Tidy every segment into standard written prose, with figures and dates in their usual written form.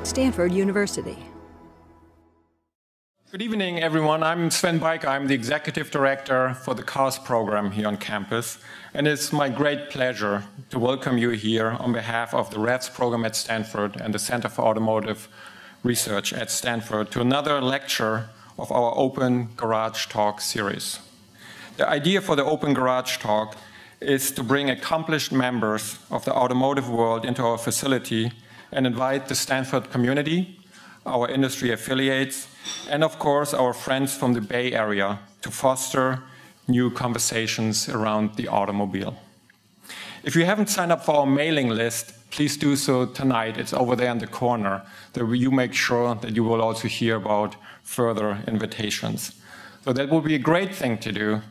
Stanford University. Good evening, everyone. I'm Sven Beiker. I'm the Executive Director for the Cars program here on campus. And it's my great pleasure to welcome you here on behalf of the Revs Program at Stanford and the Center for Automotive Research at Stanford to another lecture of our Open Garage Talk series. The idea for the Open Garage Talk is to bring accomplished members of the automotive world into our facility and invite the Stanford community, our industry affiliates, and of course our friends from the Bay Area to foster new conversations around the automobile. If you haven't signed up for our mailing list, please do so tonight. It's over there in the corner. That you make sure that you will also hear about further invitations. So that would be a great thing to do.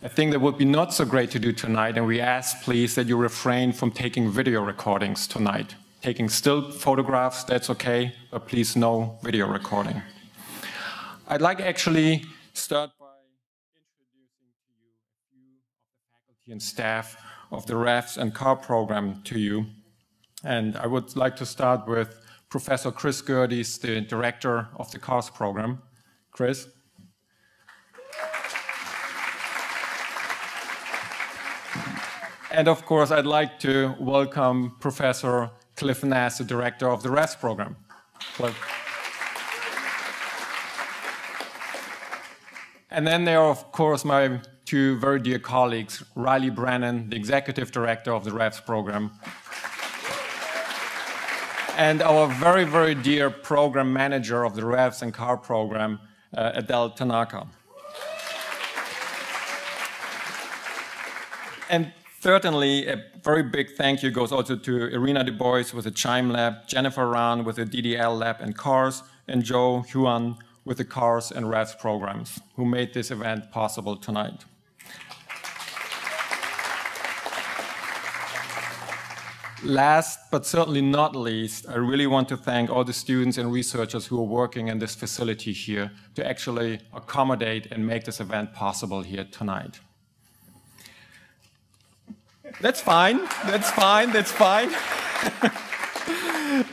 I think that would be not so great to do tonight, and we ask please that you refrain from taking video recordings tonight. Taking still photographs, that's okay, but please no video recording. I'd like to actually start by introducing to you a few of the faculty and staff of the Revs and Car program to you. And I would like to start with Professor Chris Gerdes, the director of the Cars program. Chris. And of course, I'd like to welcome Professor Cliff Nass, the director of the Revs program. And then there are, of course, my two very dear colleagues, Riley Brennan, the executive director of the Revs program, and our very, very dear program manager of the Revs and Car program, Adele Tanaka. And certainly, a very big thank you goes also to Irina Du Bois with the Chime Lab, Jennifer Rahn with the DDL Lab and Cars, and Joe Huan with the Cars and Revs programs, who made this event possible tonight. Last, but certainly not least, I really want to thank all the students and researchers who are working in this facility here to actually accommodate and make this event possible here tonight. That's fine, that's fine, that's fine.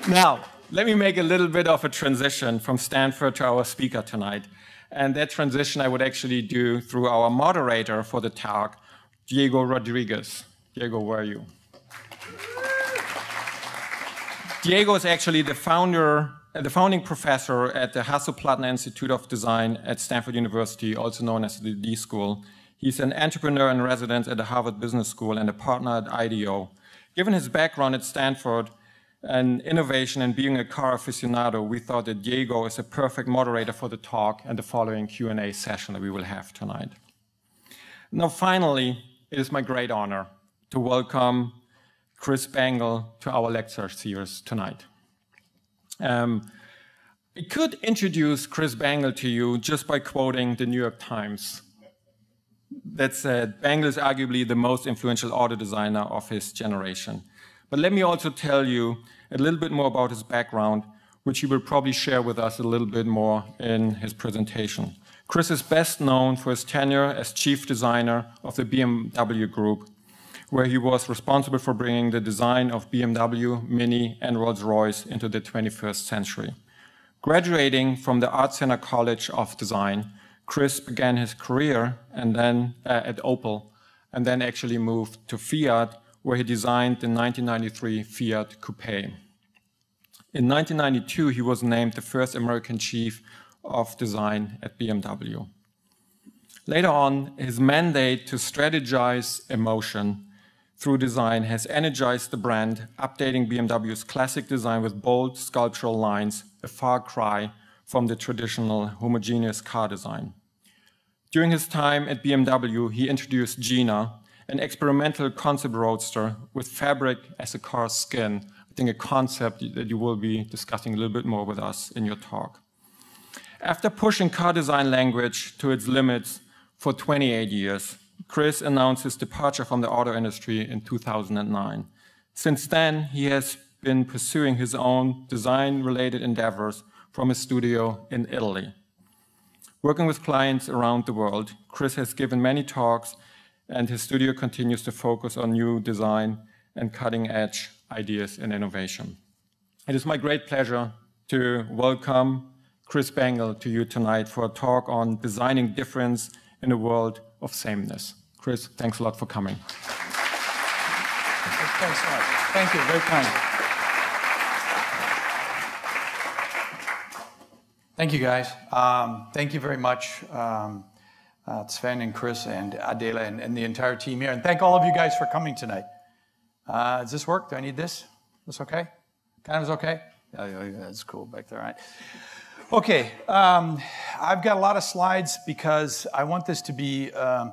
Now, let me make a little bit of a transition from Stanford to our speaker tonight. And that transition I would actually do through our moderator for the talk, Diego Rodriguez. Diego, where are you? Diego is actually the founding professor at the Hasso-Plattner Institute of Design at Stanford University, also known as the D School. He's an entrepreneur in residence at the Harvard Business School and a partner at IDEO. Given his background at Stanford and innovation and being a car aficionado, we thought that Diego is a perfect moderator for the talk and the following Q&A session that we will have tonight. Now, finally, it is my great honor to welcome Chris Bangle to our lecture series tonight. I could introduce Chris Bangle to you just by quoting the New York Times. That said, Bangle is arguably the most influential auto designer of his generation. But let me also tell you a little bit more about his background, which he will probably share with us a little bit more in his presentation. Chris is best known for his tenure as chief designer of the BMW Group, where he was responsible for bringing the design of BMW, Mini, and Rolls Royce into the 21st century. Graduating from the Art Center College of Design, Chris began his career and then at Opel, and then actually moved to Fiat, where he designed the 1993 Fiat Coupe. In 1992, he was named the first American chief of design at BMW. Later on, his mandate to strategize emotion through design has energized the brand, updating BMW's classic design with bold sculptural lines, a far cry from the traditional homogeneous car design. During his time at BMW, he introduced Gina, an experimental concept roadster with fabric as a car's skin, I think a concept that you will be discussing a little bit more with us in your talk. After pushing car design language to its limits for 28 years, Chris announced his departure from the auto industry in 2009. Since then, he has been pursuing his own design-related endeavors from his studio in Italy. Working with clients around the world, Chris has given many talks, and his studio continues to focus on new design and cutting-edge ideas and innovation. It is my great pleasure to welcome Chris Bangle to you tonight for a talk on designing difference in a world of sameness. Chris, thanks a lot for coming. Thanks so much. Thank you, very kind. Thank you, guys. Thank you very much, Sven and Chris and Adela and the entire team here. And thank all of you guys for coming tonight. Does this work? Do I need this? This okay? Kind of okay? Yeah, that's cool back there, all right? Okay, I've got a lot of slides because I want this to be a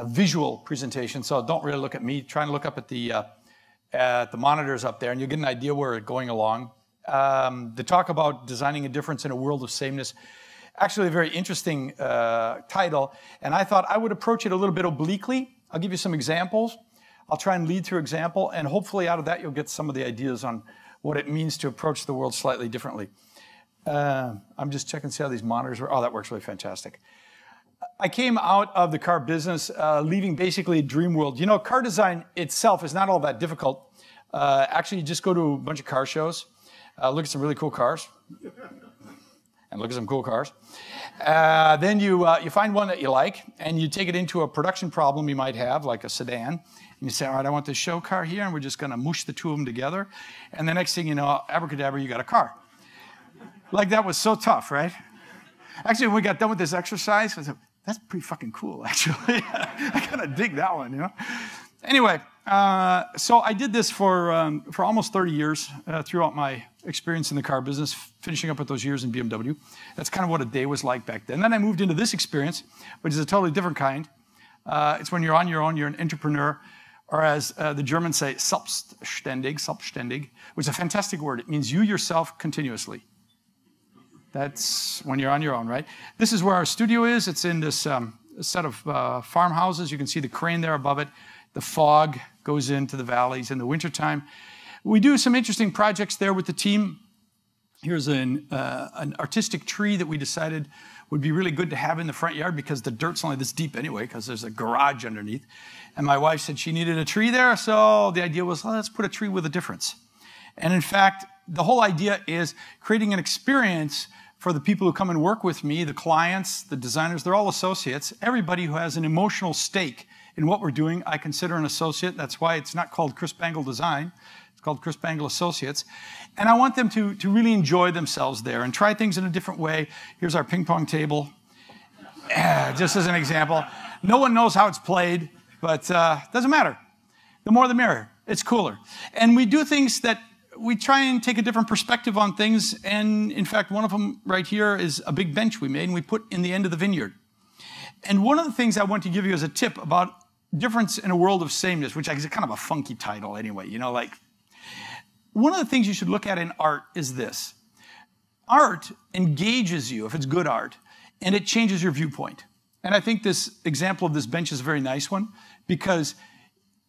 visual presentation, so don't really look at me. Try and look up at the monitors up there, and you'll get an idea where we're going along. The talk about designing a difference in a world of sameness, actually a very interesting title, and I thought I would approach it a little bit obliquely. I'll give you some examples. I'll try and lead through example, and hopefully out of that you'll get some of the ideas on what it means to approach the world slightly differently. I'm just checking to see how these monitors work. Oh, that works really fantastic. I came out of the car business, leaving basically a dream world. You know, car design itself is not all that difficult. Actually, you just go to a bunch of car shows, look at some really cool cars, and look at some cool cars. Then you find one that you like, and you take it into a production problem you might have, like a sedan. And you say, all right, I want this show car here, and we're just going to mush the two of them together. And the next thing you know, abracadabra, you got a car. Like, that was so tough, right? Actually, when we got done with this exercise, I said, that's pretty fucking cool, actually. I kind of dig that one, you know? Anyway, so I did this for almost 30 years throughout my experience in the car business, finishing up with those years in BMW. That's kind of what a day was like back then. Then I moved into this experience, which is a totally different kind. It's when you're on your own, you're an entrepreneur, or as the Germans say, selbstständig, which is a fantastic word. It means you yourself continuously. That's when you're on your own, right? This is where our studio is. It's in this set of farmhouses. You can see the crane there above it. The fog goes into the valleys in the wintertime. We do some interesting projects there with the team. Here's an artistic tree that we decided would be really good to have in the front yard because the dirt's only this deep anyway, because there's a garage underneath. And my wife said she needed a tree there, so the idea was, well, let's put a tree with a difference. And in fact, the whole idea is creating an experience for the people who come and work with me, the clients, the designers, they're all associates. Everybody who has an emotional stake in what we're doing, I consider an associate. That's why it's not called Chris Bangle Design. It's called Chris Bangle Associates. And I want them to really enjoy themselves there and try things in a different way. Here's our ping pong table, just as an example. No one knows how it's played, but doesn't matter. The more the merrier. It's cooler. And we do things that we try and take a different perspective on things, and in fact, one of them right here is a big bench we made, and we put in the end of the vineyard. And one of the things I want to give you as a tip about difference in a world of sameness, which is kind of a funky title anyway, you know, like, one of the things you should look at in art is this. Art engages you, if it's good art, and it changes your viewpoint. And I think this example of this bench is a very nice one, because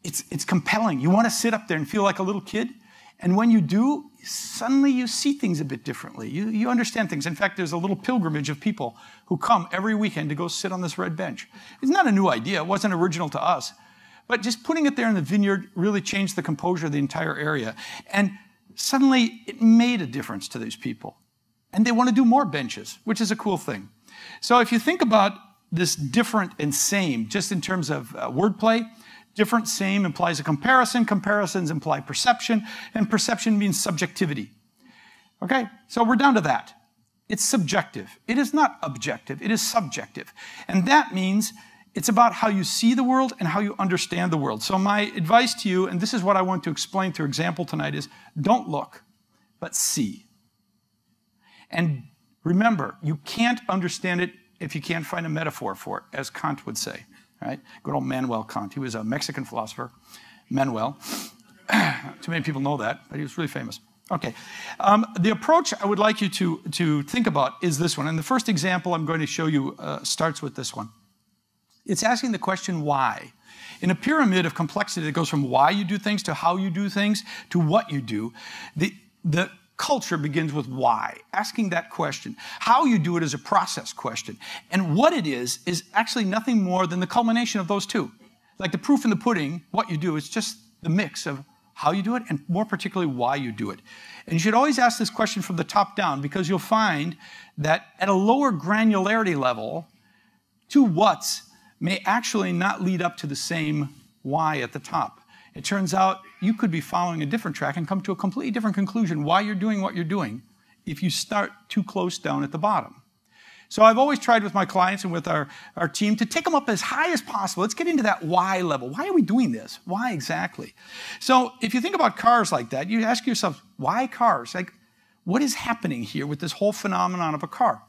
it's compelling. You want to sit up there and feel like a little kid. And when you do, suddenly you see things a bit differently. You understand things. In fact, there's a little pilgrimage of people who come every weekend to go sit on this red bench. It's not a new idea. It wasn't original to us. But just putting it there in the vineyard really changed the composure of the entire area. And suddenly it made a difference to these people. And they want to do more benches, which is a cool thing. So if you think about this different and same, just in terms of wordplay, different, same implies a comparison. Comparisons imply perception, and perception means subjectivity. Okay, so we're down to that. It's subjective. It is not objective. It is subjective. And that means it's about how you see the world and how you understand the world. So my advice to you, and this is what I want to explain through example tonight, is don't look, but see. And remember, you can't understand it if you can't find a metaphor for it, as Kant would say. Right? Good old Manuel Kant. He was a Mexican philosopher, Manuel. Too many people know that, but he was really famous. Okay. The approach I would like you to think about is this one. And the first example I'm going to show you starts with this one. It's asking the question, why? In a pyramid of complexity that goes from why you do things to how you do things to what you do, the culture begins with why, asking that question. How you do it is a process question. And what it is actually nothing more than the culmination of those two. Like the proof in the pudding, what you do is just the mix of how you do it, and more particularly why you do it. And you should always ask this question from the top down, because you'll find that at a lower granularity level, 2 whats may actually not lead up to the same why at the top. It turns out you could be following a different track and come to a completely different conclusion why you're doing what you're doing if you start too close down at the bottom. So I've always tried with my clients and with our team to take them up as high as possible. Let's get into that why level. Why are we doing this? Why exactly? So if you think about cars like that, you ask yourself, why cars? Like, what is happening here with this whole phenomenon of a car?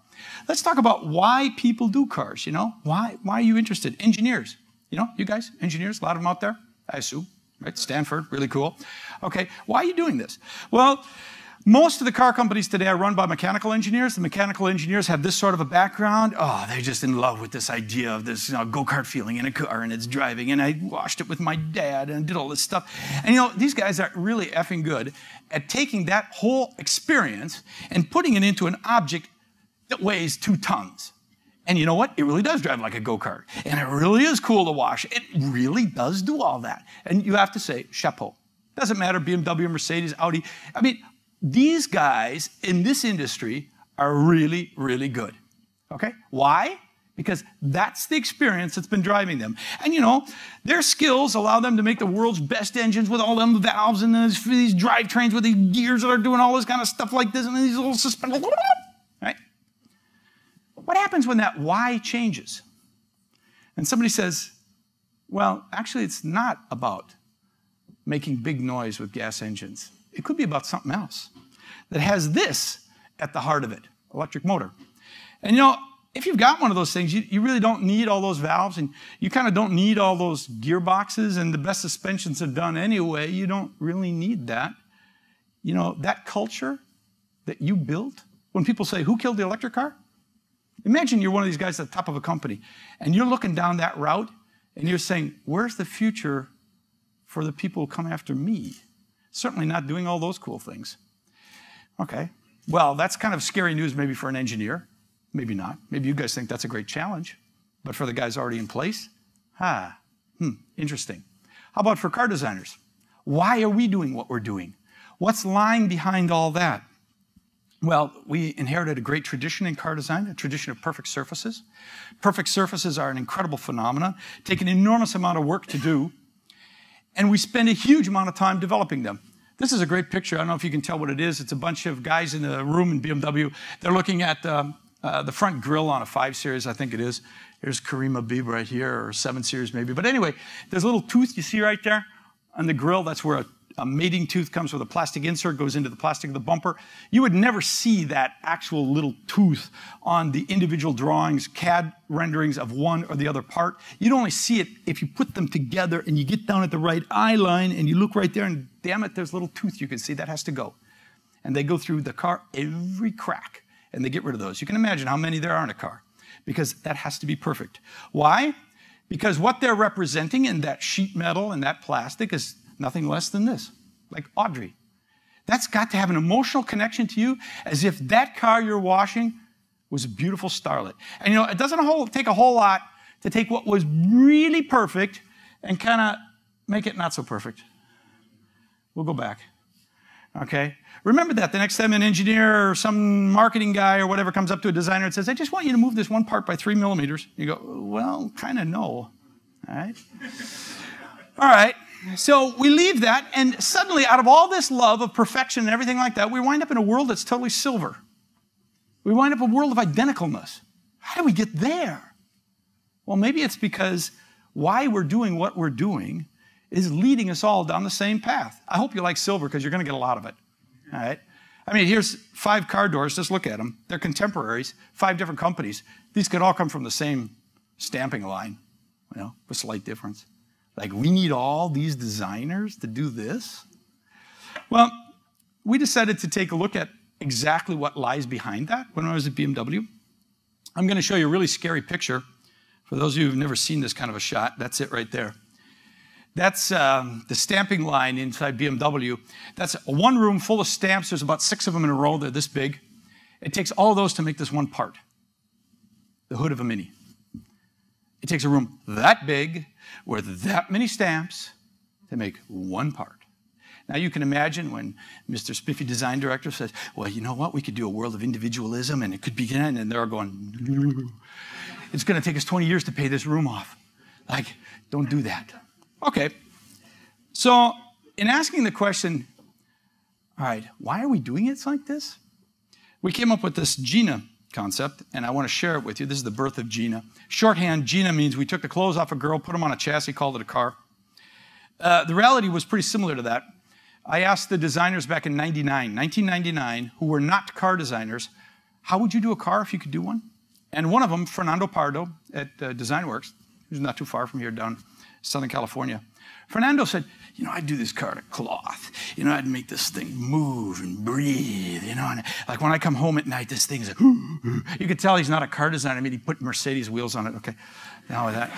Let's talk about why people do cars, you know? Why are you interested? Engineers, you know, you guys, engineers, a lot of them out there, I assume, right? Stanford, really cool. Okay, why are you doing this? Well, most of the car companies today are run by mechanical engineers. The mechanical engineers have this sort of a background. Oh, they're just in love with this idea of this, you know, go-kart feeling in a car, and it's driving, and I washed it with my dad and did all this stuff. And you know, these guys are really effing good at taking that whole experience and putting it into an object that weighs 2 tons. And you know what? It really does drive like a go-kart. And it really is cool to wash. It really does do all that. And you have to say, chapeau. Doesn't matter, BMW, Mercedes, Audi. I mean, these guys in this industry are really, really good, okay? Why? Because that's the experience that's been driving them. And you know, their skills allow them to make the world's best engines with all them valves and these drivetrains with these gears that are doing all this kind of stuff like this and these little suspenders, right? What happens when that why changes? And somebody says, well, actually it's not about making big noise with gas engines. It could be about something else that has this at the heart of it, electric motor. And you know, if you've got one of those things, you really don't need all those valves, and you kind of don't need all those gearboxes, and the best suspensions are done anyway. You don't really need that. You know, that culture that you built, when people say, who killed the electric car? Imagine you're one of these guys at the top of a company, and you're looking down that route, and you're saying, where's the future for the people who come after me? Certainly not doing all those cool things. Okay, well, that's kind of scary news maybe for an engineer. Maybe not. Maybe you guys think that's a great challenge. But for the guys already in place, interesting. How about for car designers? Why are we doing what we're doing? What's lying behind all that? Well, we inherited a great tradition in car design, a tradition of perfect surfaces. Perfect surfaces are an incredible phenomenon, take an enormous amount of work to do, and we spend a huge amount of time developing them. This is a great picture. I don't know if you can tell what it is. It's a bunch of guys in a room in BMW. They're looking at the front grille on a 5 Series, I think it is. Here's Kareem Habib right here, or 7 Series maybe. But anyway, there's a little tooth you see right there on the grille. That's where a mating tooth comes with a plastic insert, goes into the plastic of the bumper. You would never see that actual little tooth on the individual drawings, CAD renderings of one or the other part. You'd only see it if you put them together and you get down at the right eye line and you look right there and damn it, there's a little tooth you can see. That has to go. And they go through the car, every crack, and they get rid of those. You can imagine how many there are in a car because that has to be perfect. Why? Because what they're representing in that sheet metal and that plastic is nothing less than this, like Audrey. That's got to have an emotional connection to you as if that car you're washing was a beautiful starlet. And you know, it doesn't take a whole lot to take what was really perfect and kind of make it not so perfect. We'll go back, okay? Remember that the next time an engineer or some marketing guy or whatever comes up to a designer and says, I just want you to move this one part by 3 millimeters. You go, well, kind of no, all right? All right. So we leave that, and suddenly, out of all this love of perfection and everything like that, we wind up in a world that's totally silver. We wind up in a world of identicalness. How do we get there? Well, maybe it's because why we're doing what we're doing is leading us all down the same path. I hope you like silver because you're going to get a lot of it. All right? I mean, here's 5 car doors. Just look at them. They're contemporaries, 5 different companies. These could all come from the same stamping line, you know, with slight difference. Like, we need all these designers to do this? Well, we decided to take a look at exactly what lies behind that when I was at BMW. I'm going to show you a really scary picture. For those of you who've never seen this kind of a shot, that's it right there. That's the stamping line inside BMW. That's one room full of stamps. There's about 6 of them in a row. They're this big. It takes all of those to make this one part, the hood of a Mini. It takes a room that big with that many stamps to make one part. Now you can imagine when Mr. Spiffy design director says, well, you know what, we could do a world of individualism and it could begin, and they're going, no. It's going to take us 20 years to pay this room off. Like, don't do that. Okay, so in asking the question, all right, why are we doing it like this? We came up with this GINA concept, and I want to share it with you. This is the birth of GINA. Shorthand, GINA means we took the clothes off a girl, put them on a chassis, called it a car. The reality was pretty similar to that. I asked the designers back in 1999, who were not car designers, how would you do a car if you could do one? And one of them, Fernando Pardo at DesignWorks, who's not too far from here down Southern California, Fernando said, you know, I'd do this car out of cloth. You know, I'd make this thing move and breathe, you know, and like when I come home at night, this thing's like, you could tell he's not a car designer. I mean, he put Mercedes wheels on it. Okay, now with that.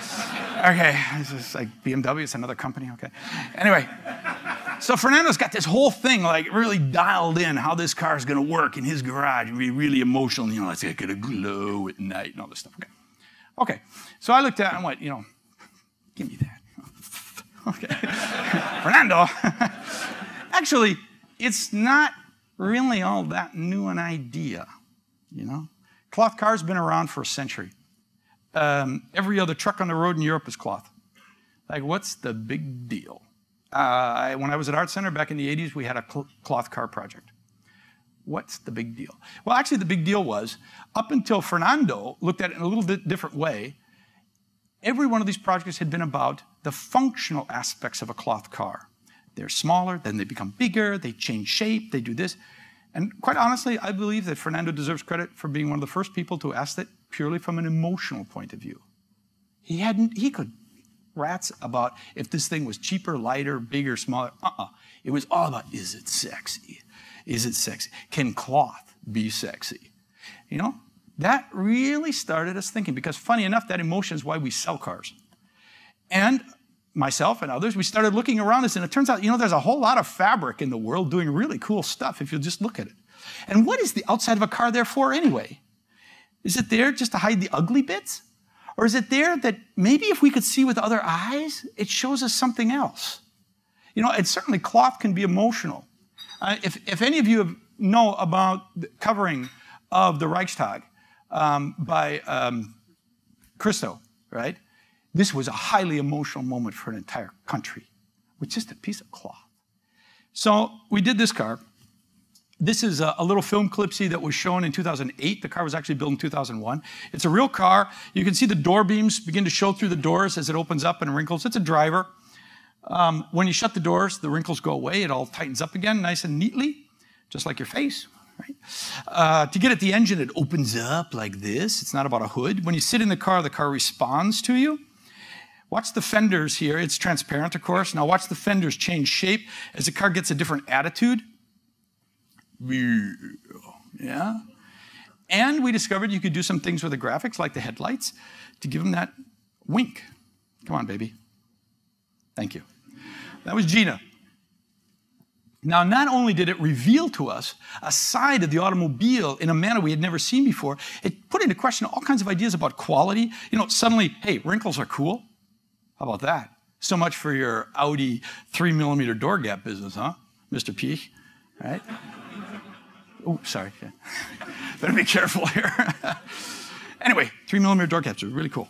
Okay, this is like BMW, it's another company, okay. Anyway, so Fernando's got this whole thing like really dialed in how this car is going to work in his garage and be really emotional, you know, it's going to glow at night and all this stuff, okay. Okay, so I looked at it and went, you know, give me that. Okay, Fernando. Actually, it's not really all that new an idea, you know. Cloth cars been around for a century. Every other truck on the road in Europe is cloth. Like, what's the big deal? When I was at Art Center back in the 80s, we had a cloth car project. What's the big deal? Well, actually, the big deal was, up until Fernando looked at it in a little bit different way, every one of these projects had been about the functional aspects of a cloth car. They're smaller, then they become bigger, they change shape, they do this. And quite honestly, I believe that Fernando deserves credit for being one of the first people to ask that purely from an emotional point of view. He could rats about if this thing was cheaper, lighter, bigger, smaller. It was all about, is it sexy? Is it sexy? Can cloth be sexy? You know? That really started us thinking, because funny enough, that emotion is why we sell cars. And myself and others, we started looking around us, and it turns out, you know, there's a whole lot of fabric in the world doing really cool stuff if you'll just look at it. And what is the outside of a car there for anyway? Is it there just to hide the ugly bits? Or is it there that maybe if we could see with other eyes, it shows us something else? You know, and certainly cloth can be emotional. If any of you know about the covering of the Reichstag, by Christo, right? This was a highly emotional moment for an entire country with just a piece of cloth. So we did this car. This is a little film clipsy that was shown in 2008. The car was actually built in 2001. It's a real car. You can see the door beams begin to show through the doors as it opens up and wrinkles. It's a driver. When you shut the doors, the wrinkles go away. It all tightens up again nice and neatly, just like your face. Right? To get at the engine, it opens up like this. It's not about a hood. When you sit in the car responds to you. Watch the fenders here. It's transparent, of course. Now watch the fenders change shape as the car gets a different attitude. Yeah. And we discovered you could do some things with the graphics, like the headlights, to give them that wink. Come on, baby. Thank you. That was GINA. Now, not only did it reveal to us a side of the automobile in a manner we had never seen before, it put into question all kinds of ideas about quality. You know, suddenly, hey, wrinkles are cool. How about that? So much for your Audi 3mm door gap business, huh, Mr. Peach? Right? Oh, sorry. Better be careful here. Anyway, 3mm door gaps are really cool.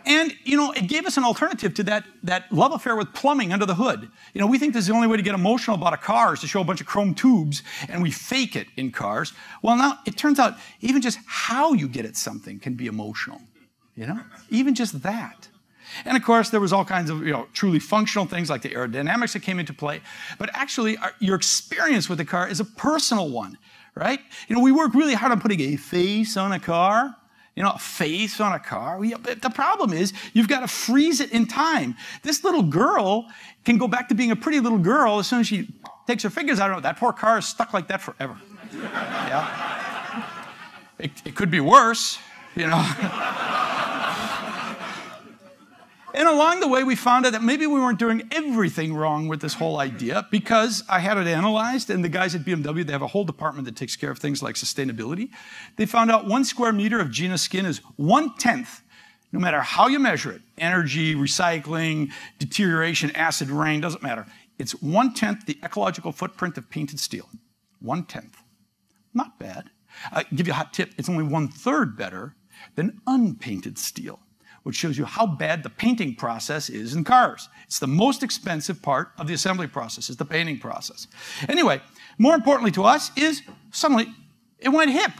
And, you know, it gave us an alternative to that love affair with plumbing under the hood. You know, we think this is the only way to get emotional about a car is to show a bunch of chrome tubes, and we fake it in cars. Well, now, it turns out even just how you get at something can be emotional, you know? Even just that. And, of course, there was all kinds of, you know, truly functional things like the aerodynamics that came into play. But actually, your experience with the car is a personal one, right? You know, we work really hard on putting a face on a car. You know, a face on a car. The problem is you've got to freeze it in time. This little girl can go back to being a pretty little girl as soon as she takes her fingers out of it. That poor car is stuck like that forever. Yeah. It could be worse, you know. And along the way, we found out that maybe we weren't doing everything wrong with this whole idea, because I had it analyzed, and the guys at BMW, they have a whole department that takes care of things like sustainability. They found out 1 square meter of GINA skin is 1/10, no matter how you measure it, energy, recycling, deterioration, acid rain, doesn't matter. It's 1/10 the ecological footprint of painted steel. 1/10. Not bad. I'll give you a hot tip. It's only 1/3 better than unpainted steel, which shows you how bad the painting process is in cars. It's the most expensive part of the assembly process, is the painting process. Anyway, more importantly to us is suddenly it went hip.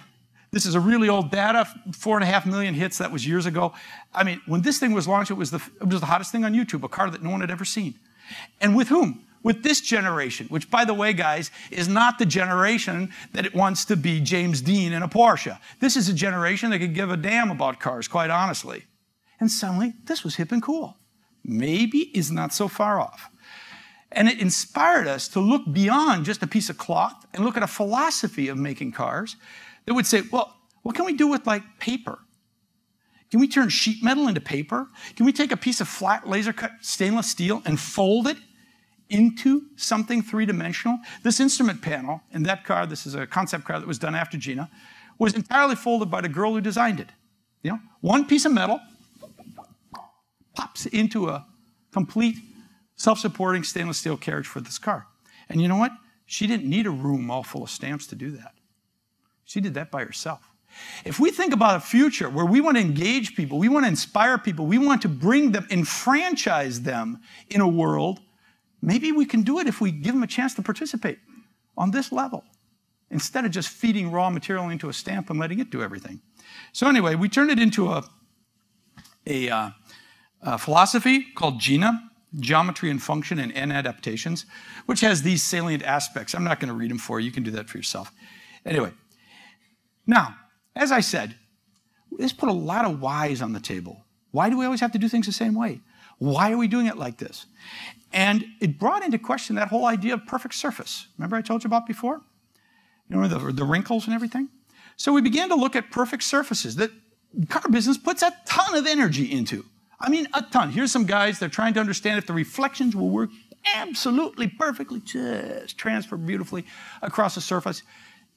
This is a really old data, 4.5 million hits. That was years ago. I mean, when this thing was launched, it was the hottest thing on YouTube, a car that no one had ever seen. And with whom? With this generation, which, by the way, guys, is not the generation that it wants to be James Dean in a Porsche. This is a generation that could give a damn about cars, quite honestly. And suddenly, this was hip and cool. Maybe is not so far off. And it inspired us to look beyond just a piece of cloth and look at a philosophy of making cars that would say, well, what can we do with, like, paper? Can we turn sheet metal into paper? Can we take a piece of flat laser-cut stainless steel and fold it into something three-dimensional? This instrument panel in that car, this is a concept car that was done after Gina, was entirely folded by the girl who designed it. You know, one piece of metal pops into a complete self-supporting stainless steel carriage for this car. And you know what? She didn't need a room all full of stamps to do that. She did that by herself. If we think about a future where we want to engage people, we want to inspire people, we want to bring them, enfranchise them in a world, maybe we can do it if we give them a chance to participate on this level, instead of just feeding raw material into a stamp and letting it do everything. So anyway, we turned it into a philosophy called GINA, Geometry and Function and Adaptations, which has these salient aspects. I'm not going to read them for you. You can do that for yourself. Anyway, now, as I said, this put a lot of whys on the table. Why do we always have to do things the same way? Why are we doing it like this? And it brought into question that whole idea of perfect surface. Remember I told you about before? You know, the wrinkles and everything? So we began to look at perfect surfaces that car business puts a ton of energy into. I mean, a ton. Here's some guys, they're trying to understand if the reflections will work absolutely perfectly, just transfer beautifully across a surface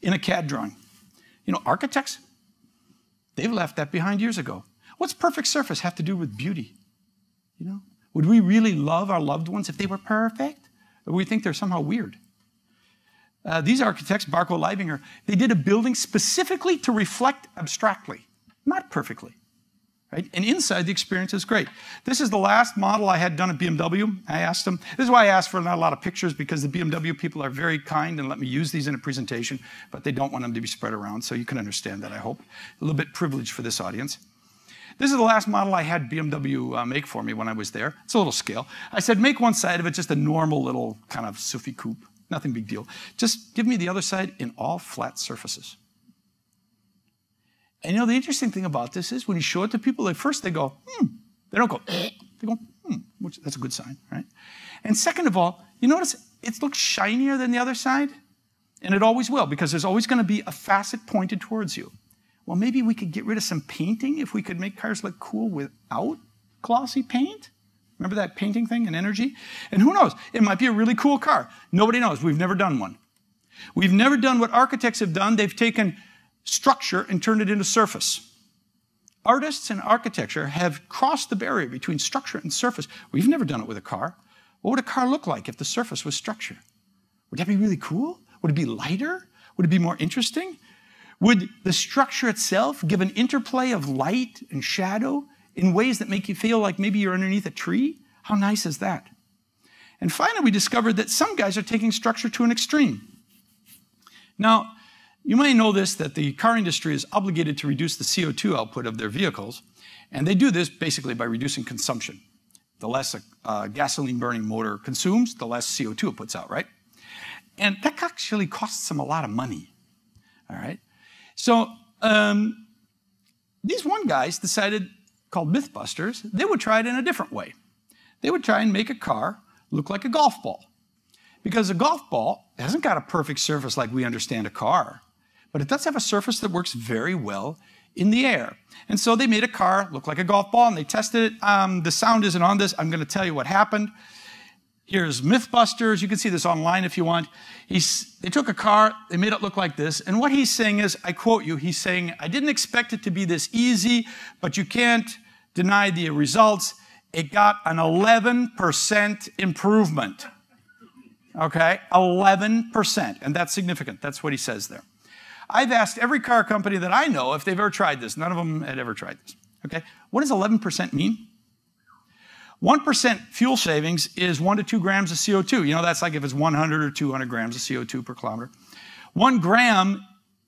in a CAD drawing. You know, architects, they've left that behind years ago. What's perfect surface have to do with beauty? You know, would we really love our loved ones if they were perfect? Or would we think they're somehow weird? These architects, Barco Leibinger, they did a building specifically to reflect abstractly, not perfectly. Right? And inside, the experience is great. This is the last model I had done at BMW. I asked them, this is why I asked for not a lot of pictures, because the BMW people are very kind and let me use these in a presentation, but they don't want them to be spread around, so you can understand that, I hope. A little bit privileged for this audience. This is the last model I had BMW make for me when I was there. It's a little scale. I said, make one side of it just a normal little kind of Sufi coupe. Nothing big deal. Just give me the other side in all flat surfaces. And you know, the interesting thing about this is when you show it to people, at first they go, They don't go, They go, which that's a good sign, right? And second of all, you notice it looks shinier than the other side, and it always will, because there's always going to be a facet pointed towards you. Well, maybe we could get rid of some painting if we could make cars look cool without glossy paint. Remember that painting thing and energy? And who knows? It might be a really cool car. Nobody knows. We've never done one. We've never done what architects have done. They've taken structure and turned it into surface. Artists and architecture have crossed the barrier between structure and surface. We've never done it with a car. What would a car look like if the surface was structure? Would that be really cool? Would it be lighter? Would it be more interesting? Would the structure itself give an interplay of light and shadow in ways that make you feel like maybe you're underneath a tree? How nice is that? And finally, we discovered that some guys are taking structure to an extreme. Now, you may know this, that the car industry is obligated to reduce the CO2 output of their vehicles, and they do this basically by reducing consumption. The less a gasoline-burning motor consumes, the less CO2 it puts out, right? And that actually costs them a lot of money, all right? So these one guys decided, called Mythbusters, they would try it in a different way. They would try and make a car look like a golf ball. Because a golf ball hasn't got a perfect surface like we understand a car, but it does have a surface that works very well in the air. And so they made a car look like a golf ball, and they tested it. The sound isn't on this. I'm going to tell you what happened. Here's Mythbusters. You can see this online if you want. They took a car, they made it look like this, and what he's saying is, I quote you, he's saying, I didn't expect it to be this easy, but you can't deny the results. It got an 11% improvement. Okay, 11%, and that's significant. That's what he says there. I've asked every car company that I know if they've ever tried this. None of them had ever tried this. Okay, what does 11% mean? 1% fuel savings is 1 to 2 grams of CO2. You know, that's like if it's 100 or 200 grams of CO2 per kilometer. 1 gram,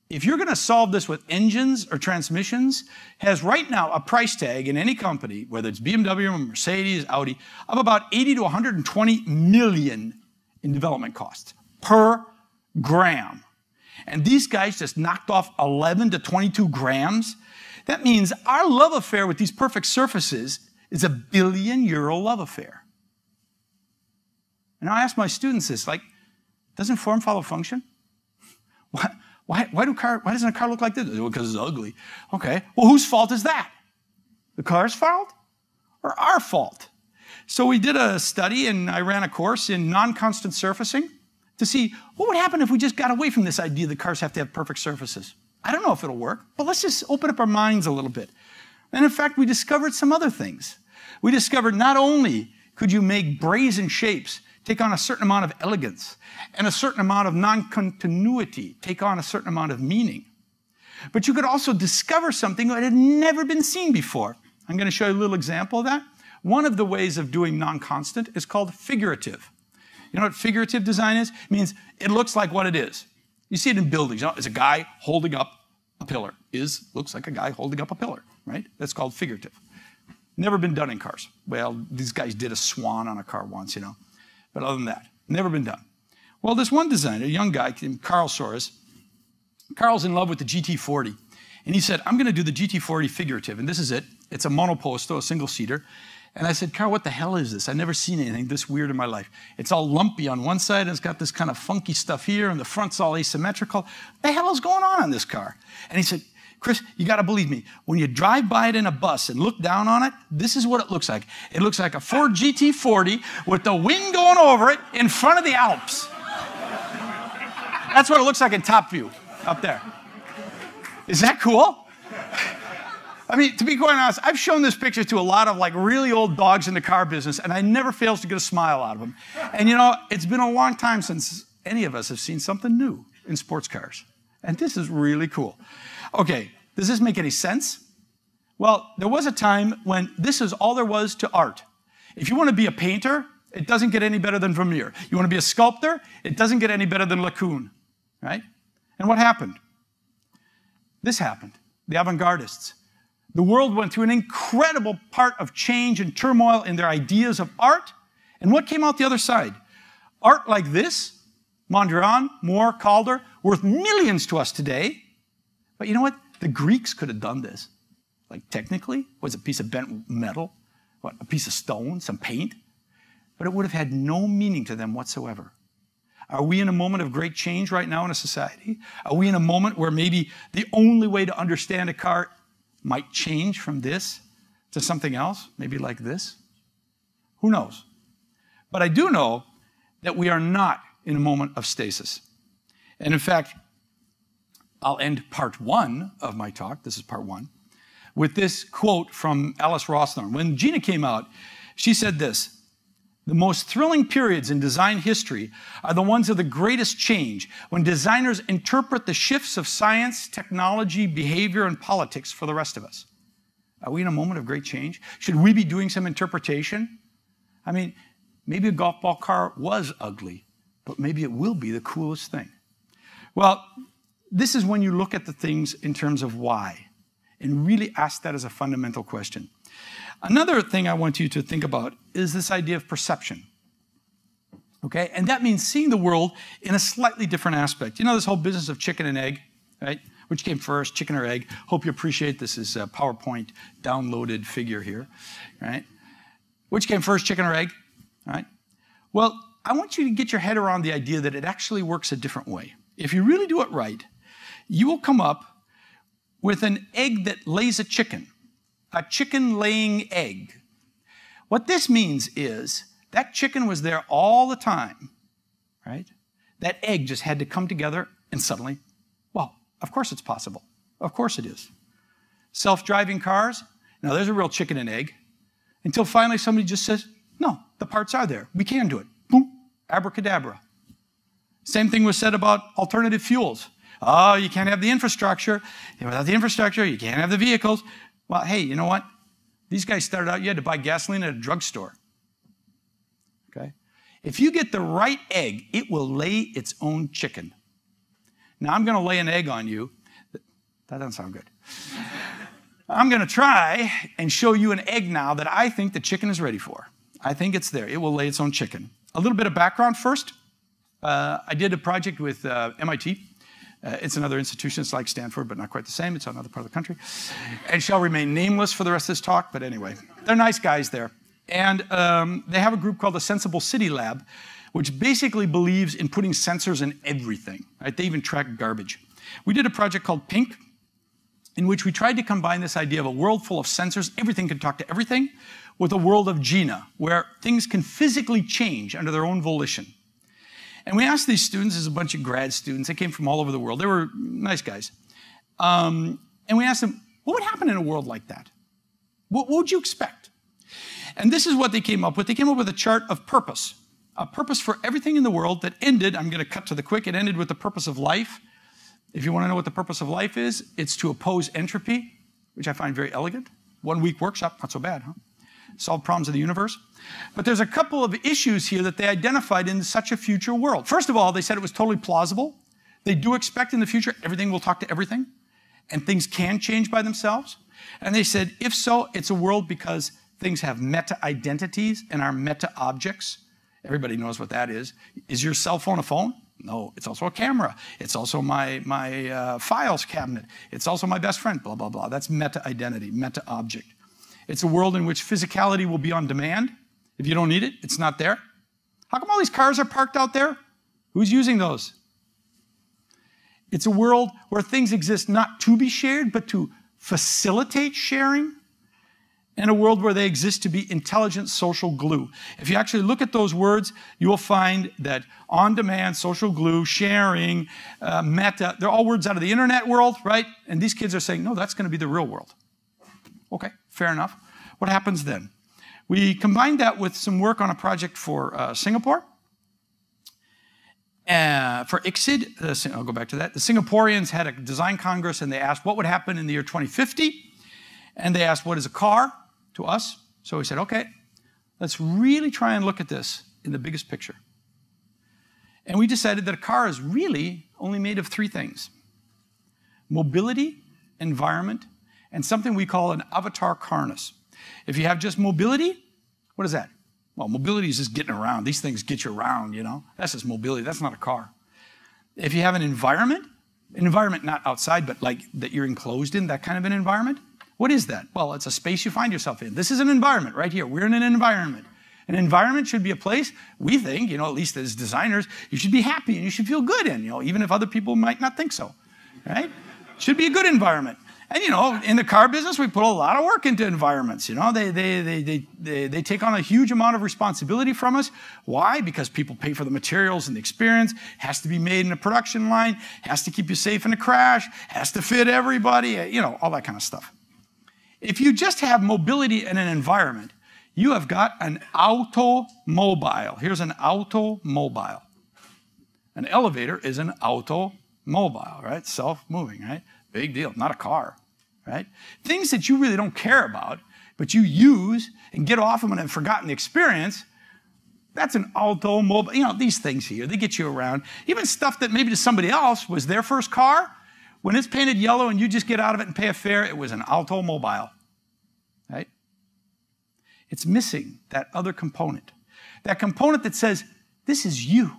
if you're going to solve this with engines or transmissions, has right now a price tag in any company, whether it's BMW, Mercedes, Audi, of about 80 to 120 million in development costs per gram. And these guys just knocked off 11 to 22 grams. That means our love affair with these perfect surfaces is $1 billion love affair. And I ask my students this, like, doesn't form follow function? Why doesn't a car look like this? Well, because it's ugly. Okay, well, whose fault is that? The car's fault or our fault? So we did a study, and I ran a course in non-constant surfacing to see what would happen if we just got away from this idea that cars have to have perfect surfaces. I don't know if it'll work, but let's just open up our minds a little bit. And in fact, we discovered some other things. We discovered not only could you make brazen shapes take on a certain amount of elegance and a certain amount of non-continuity take on a certain amount of meaning, but you could also discover something that had never been seen before. I'm going to show you a little example of that. One of the ways of doing non-constant is called figurative. You know what figurative design is? It means it looks like what it is. You see it in buildings. You know, it's a guy holding up a pillar. Looks like a guy holding up a pillar, right? That's called figurative. Never been done in cars. Well, these guys did a swan on a car once, you know. But other than that, never been done. Well, this one designer, a young guy named Carl Soares, Carl's in love with the GT40. And he said, I'm going to do the GT40 figurative. And this is it. It's a monoposto, a single-seater. And I said, Carl, what the hell is this? I've never seen anything this weird in my life. It's all lumpy on one side, and it's got this kind of funky stuff here, and the front's all asymmetrical. What the hell is going on this car? And he said, Chris, you got to believe me. When you drive by it in a bus and look down on it, this is what it looks like. It looks like a Ford GT40 with the wind going over it in front of the Alps. That's what it looks like in top view, up there. Is that cool? I mean, to be quite honest, I've shown this picture to a lot of like really old dogs in the car business, and I never fails to get a smile out of them. And you know, it's been a long time since any of us have seen something new in sports cars. And this is really cool. Okay, does this make any sense? Well, there was a time when this is all there was to art. If you want to be a painter, it doesn't get any better than Vermeer. You want to be a sculptor, it doesn't get any better than Laocoon, right? And what happened? This happened. The avant-gardists. The world went through an incredible part of change and turmoil in their ideas of art. And what came out the other side? Art like this, Mondrian, Moore, Calder, worth millions to us today. But you know what? The Greeks could have done this. Like technically, was a piece of bent metal, what, a piece of stone, some paint. But it would have had no meaning to them whatsoever. Are we in a moment of great change right now in a society? Are we in a moment where maybe the only way to understand a car might change from this to something else, maybe like this? Who knows? But I do know that we are not in a moment of stasis. And in fact, I'll end part 1 of my talk, this is part 1, with this quote from Alice Rosthorn. When Gina came out, she said this: the most thrilling periods in design history are the ones of the greatest change, when designers interpret the shifts of science, technology, behavior, and politics for the rest of us. Are we in a moment of great change? Should we be doing some interpretation? I mean, maybe a golf ball car was ugly, but maybe it will be the coolest thing. Well, this is when you look at the things in terms of why, and really ask that as a fundamental question. Another thing I want you to think about is this idea of perception. Okay? And that means seeing the world in a slightly different aspect. You know this whole business of chicken and egg, right? Which came first, chicken or egg? Hope you appreciate this is a PowerPoint downloaded figure here, right? Which came first, chicken or egg? All right? Well, I want you to get your head around the idea that it actually works a different way. If you really do it right, you will come up with an egg that lays a chicken laying egg. What this means is that chicken was there all the time, right? That egg just had to come together and suddenly, well, of course it's possible. Of course it is. Self-driving cars, now there's a real chicken and egg, until finally somebody just says, no, the parts are there. We can do it. Boom, abracadabra. Same thing was said about alternative fuels. Oh, you can't have the infrastructure. Without the infrastructure, you can't have the vehicles. Well, hey, you know what? These guys started out, you had to buy gasoline at a drugstore. Okay? If you get the right egg, it will lay its own chicken. Now, I'm going to lay an egg on you. That doesn't sound good. I'm going to try and show you an egg now that I think the chicken is ready for. I think it's there. It will lay its own chicken. A little bit of background first. I did a project with MIT. It's another institution. It's like Stanford, but not quite the same. It's another part of the country. And shall remain nameless for the rest of this talk, but anyway. They're nice guys there. And they have a group called the Sensible City Lab, which basically believes in putting sensors in everything. Right? They even track garbage. We did a project called Pink, in which we tried to combine this idea of a world full of sensors, everything can talk to everything, with a world of Gina, where things can physically change under their own volition. And we asked these students, there's a bunch of grad students, they came from all over the world, they were nice guys. And we asked them, what would happen in a world like that? What would you expect? And this is what they came up with. They came up with a chart of purpose, a purpose for everything in the world that ended, I'm going to cut to the quick, it ended with the purpose of life. If you want to know what the purpose of life is, it's to oppose entropy, which I find very elegant. 1 week workshop, not so bad, huh? Solve problems of the universe. But there's a couple of issues here that they identified in such a future world. First of all, they said it was totally plausible. They do expect in the future everything will talk to everything, and things can change by themselves. And they said, if so, it's a world because things have meta-identities and are meta-objects. Everybody knows what that is. Is your cell phone a phone? No, it's also a camera. It's also my files cabinet. It's also my best friend, blah, blah, blah. That's meta-identity, meta-object. It's a world in which physicality will be on demand. If you don't need it, it's not there. How come all these cars are parked out there? Who's using those? It's a world where things exist not to be shared, but to facilitate sharing. And a world where they exist to be intelligent social glue. If you actually look at those words, you will find that on-demand, social glue, sharing, meta, they're all words out of the internet world, right? And these kids are saying, no, that's going to be the real world. Okay, fair enough. What happens then? We combined that with some work on a project for Singapore. For ICSID, I'll go back to that. The Singaporeans had a design congress and they asked what would happen in the year 2050. And they asked, what is a car to us? So we said, okay, let's really try and look at this in the biggest picture. And we decided that a car is really only made of 3 things: mobility, environment, and something we call an avatar harness. If you have just mobility, what is that? Well, mobility is just getting around. These things get you around, you know? That's just mobility. That's not a car. If you have an environment not outside, but like that you're enclosed in, that kind of an environment, what is that? Well, it's a space you find yourself in. This is an environment right here. We're in an environment. An environment should be a place, we think, you know, at least as designers, you should be happy and you should feel good in, you know, even if other people might not think so, right? It should be a good environment. And, you know, in the car business, we put a lot of work into environments, you know. They take on a huge amount of responsibility from us. Why? Because people pay for the materials and the experience. Has to be made in a production line. Has to keep you safe in a crash. Has to fit everybody, you know, all that kind of stuff. If you just have mobility in an environment, you have got an automobile. Here's an automobile. An elevator is an automobile, right? Self-moving, right? Big deal, not a car, right? Things that you really don't care about, but you use and get off them and have forgotten the experience, that's an automobile. You know, these things here, they get you around. Even stuff that maybe to somebody else was their first car, when it's painted yellow and you just get out of it and pay a fare, it was an automobile, right? It's missing that other component. That component that says, this is you.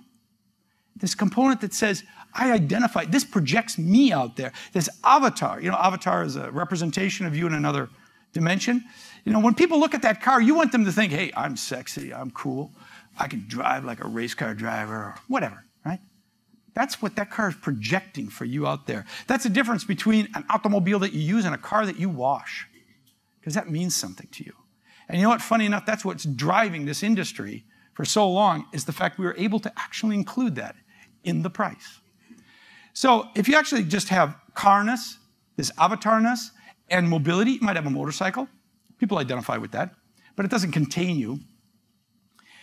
This component that says, I identify, this projects me out there. This avatar, you know, avatar is a representation of you in another dimension. You know, when people look at that car, you want them to think, hey, I'm sexy, I'm cool, I can drive like a race car driver, or whatever, right? That's what that car is projecting for you out there. That's the difference between an automobile that you use and a car that you wash, because that means something to you. And you know what, funny enough, that's what's driving this industry for so long, is the fact we were able to actually include that in the price. So if you actually just have carness, this avatarness, and mobility, you might have a motorcycle. People identify with that, but it doesn't contain you.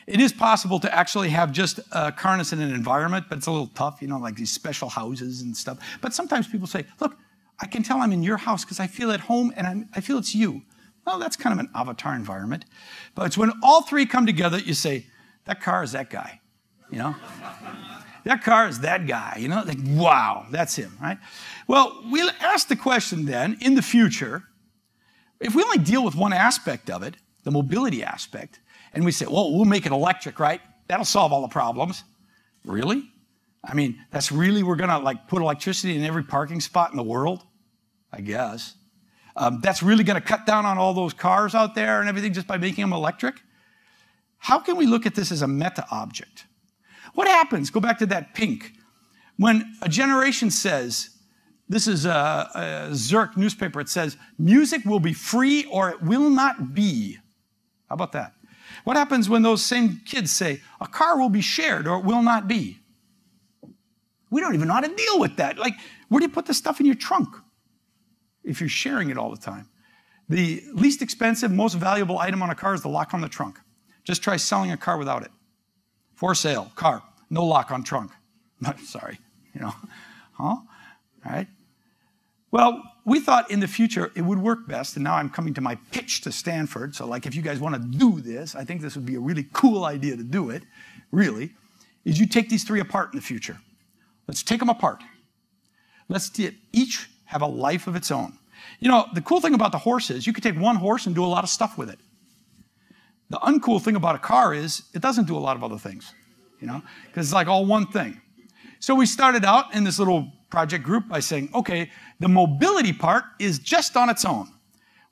It is possible to actually have just carness in an environment, but it's a little tough, you know, like these special houses and stuff. But sometimes people say, look, I can tell I'm in your house because I feel at home and I feel it's you. Well, that's kind of an avatar environment. But it's when all three come together, you say, that car is that guy, you know? That car is that guy, you know? Like, wow, that's him, right? Well, we'll ask the question then, in the future, if we only deal with one aspect of it, the mobility aspect, and we say, well, we'll make it electric, right? That'll solve all the problems. Really? I mean, that's really, we're gonna like put electricity in every parking spot in the world? I guess. That's really gonna cut down on all those cars out there and everything just by making them electric? How can we look at this as a meta object? What happens, go back to that pink, when a generation says, this is a Zurich newspaper, it says, music will be free or it will not be. How about that? What happens when those same kids say, a car will be shared or it will not be? We don't even know how to deal with that. Like, where do you put the stuff in your trunk if you're sharing it all the time? The least expensive, most valuable item on a car is the lock on the trunk. Just try selling a car without it. For sale, car, no lock on trunk. Sorry, you know, huh? All right. Well, we thought in the future it would work best, and now I'm coming to my pitch to Stanford, so like if you guys want to do this, I think this would be a really cool idea to do it, really, is you take these three apart in the future. Let's take them apart. Let's each have a life of its own. You know, the cool thing about the horse is you could take one horse and do a lot of stuff with it. The uncool thing about a car is it doesn't do a lot of other things, you know, because it's like all one thing. So we started out in this little project group by saying, okay, the mobility part is just on its own.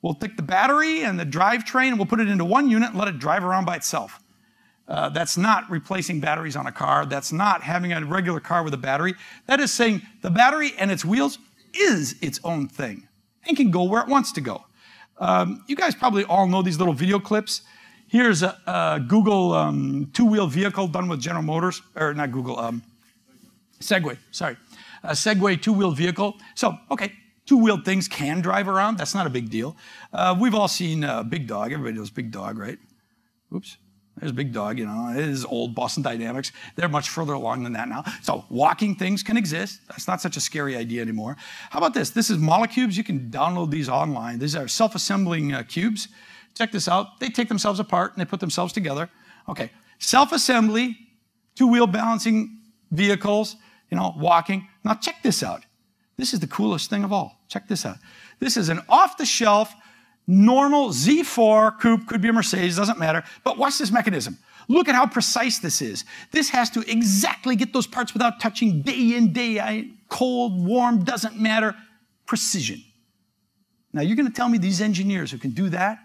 We'll take the battery and the drivetrain and we'll put it into one unit and let it drive around by itself. That's not replacing batteries on a car. That's not having a regular car with a battery. That is saying the battery and its wheels is its own thing and can go where it wants to go. You guys probably all know these little video clips. Here's a Google two-wheel vehicle done with General Motors, or not Google, Segway, sorry. A Segway two-wheel vehicle. So, okay, two-wheeled things can drive around. That's not a big deal. We've all seen Big Dog. Everybody knows Big Dog, right? Oops. There's Big Dog, you know. It is old Boston Dynamics. They're much further along than that now. So walking things can exist. That's not such a scary idea anymore. How about this? This is Molecubes. You can download these online. These are self-assembling cubes. Check this out. They take themselves apart and they put themselves together. Okay, self-assembly, two-wheel balancing vehicles, you know, walking. Now check this out. This is the coolest thing of all. Check this out. This is an off-the-shelf, normal Z4 coupe, could be a Mercedes, doesn't matter. But watch this mechanism. Look at how precise this is. This has to exactly get those parts without touching day in, day out, cold, warm, doesn't matter. Precision. Now you're going to tell me these engineers who can do that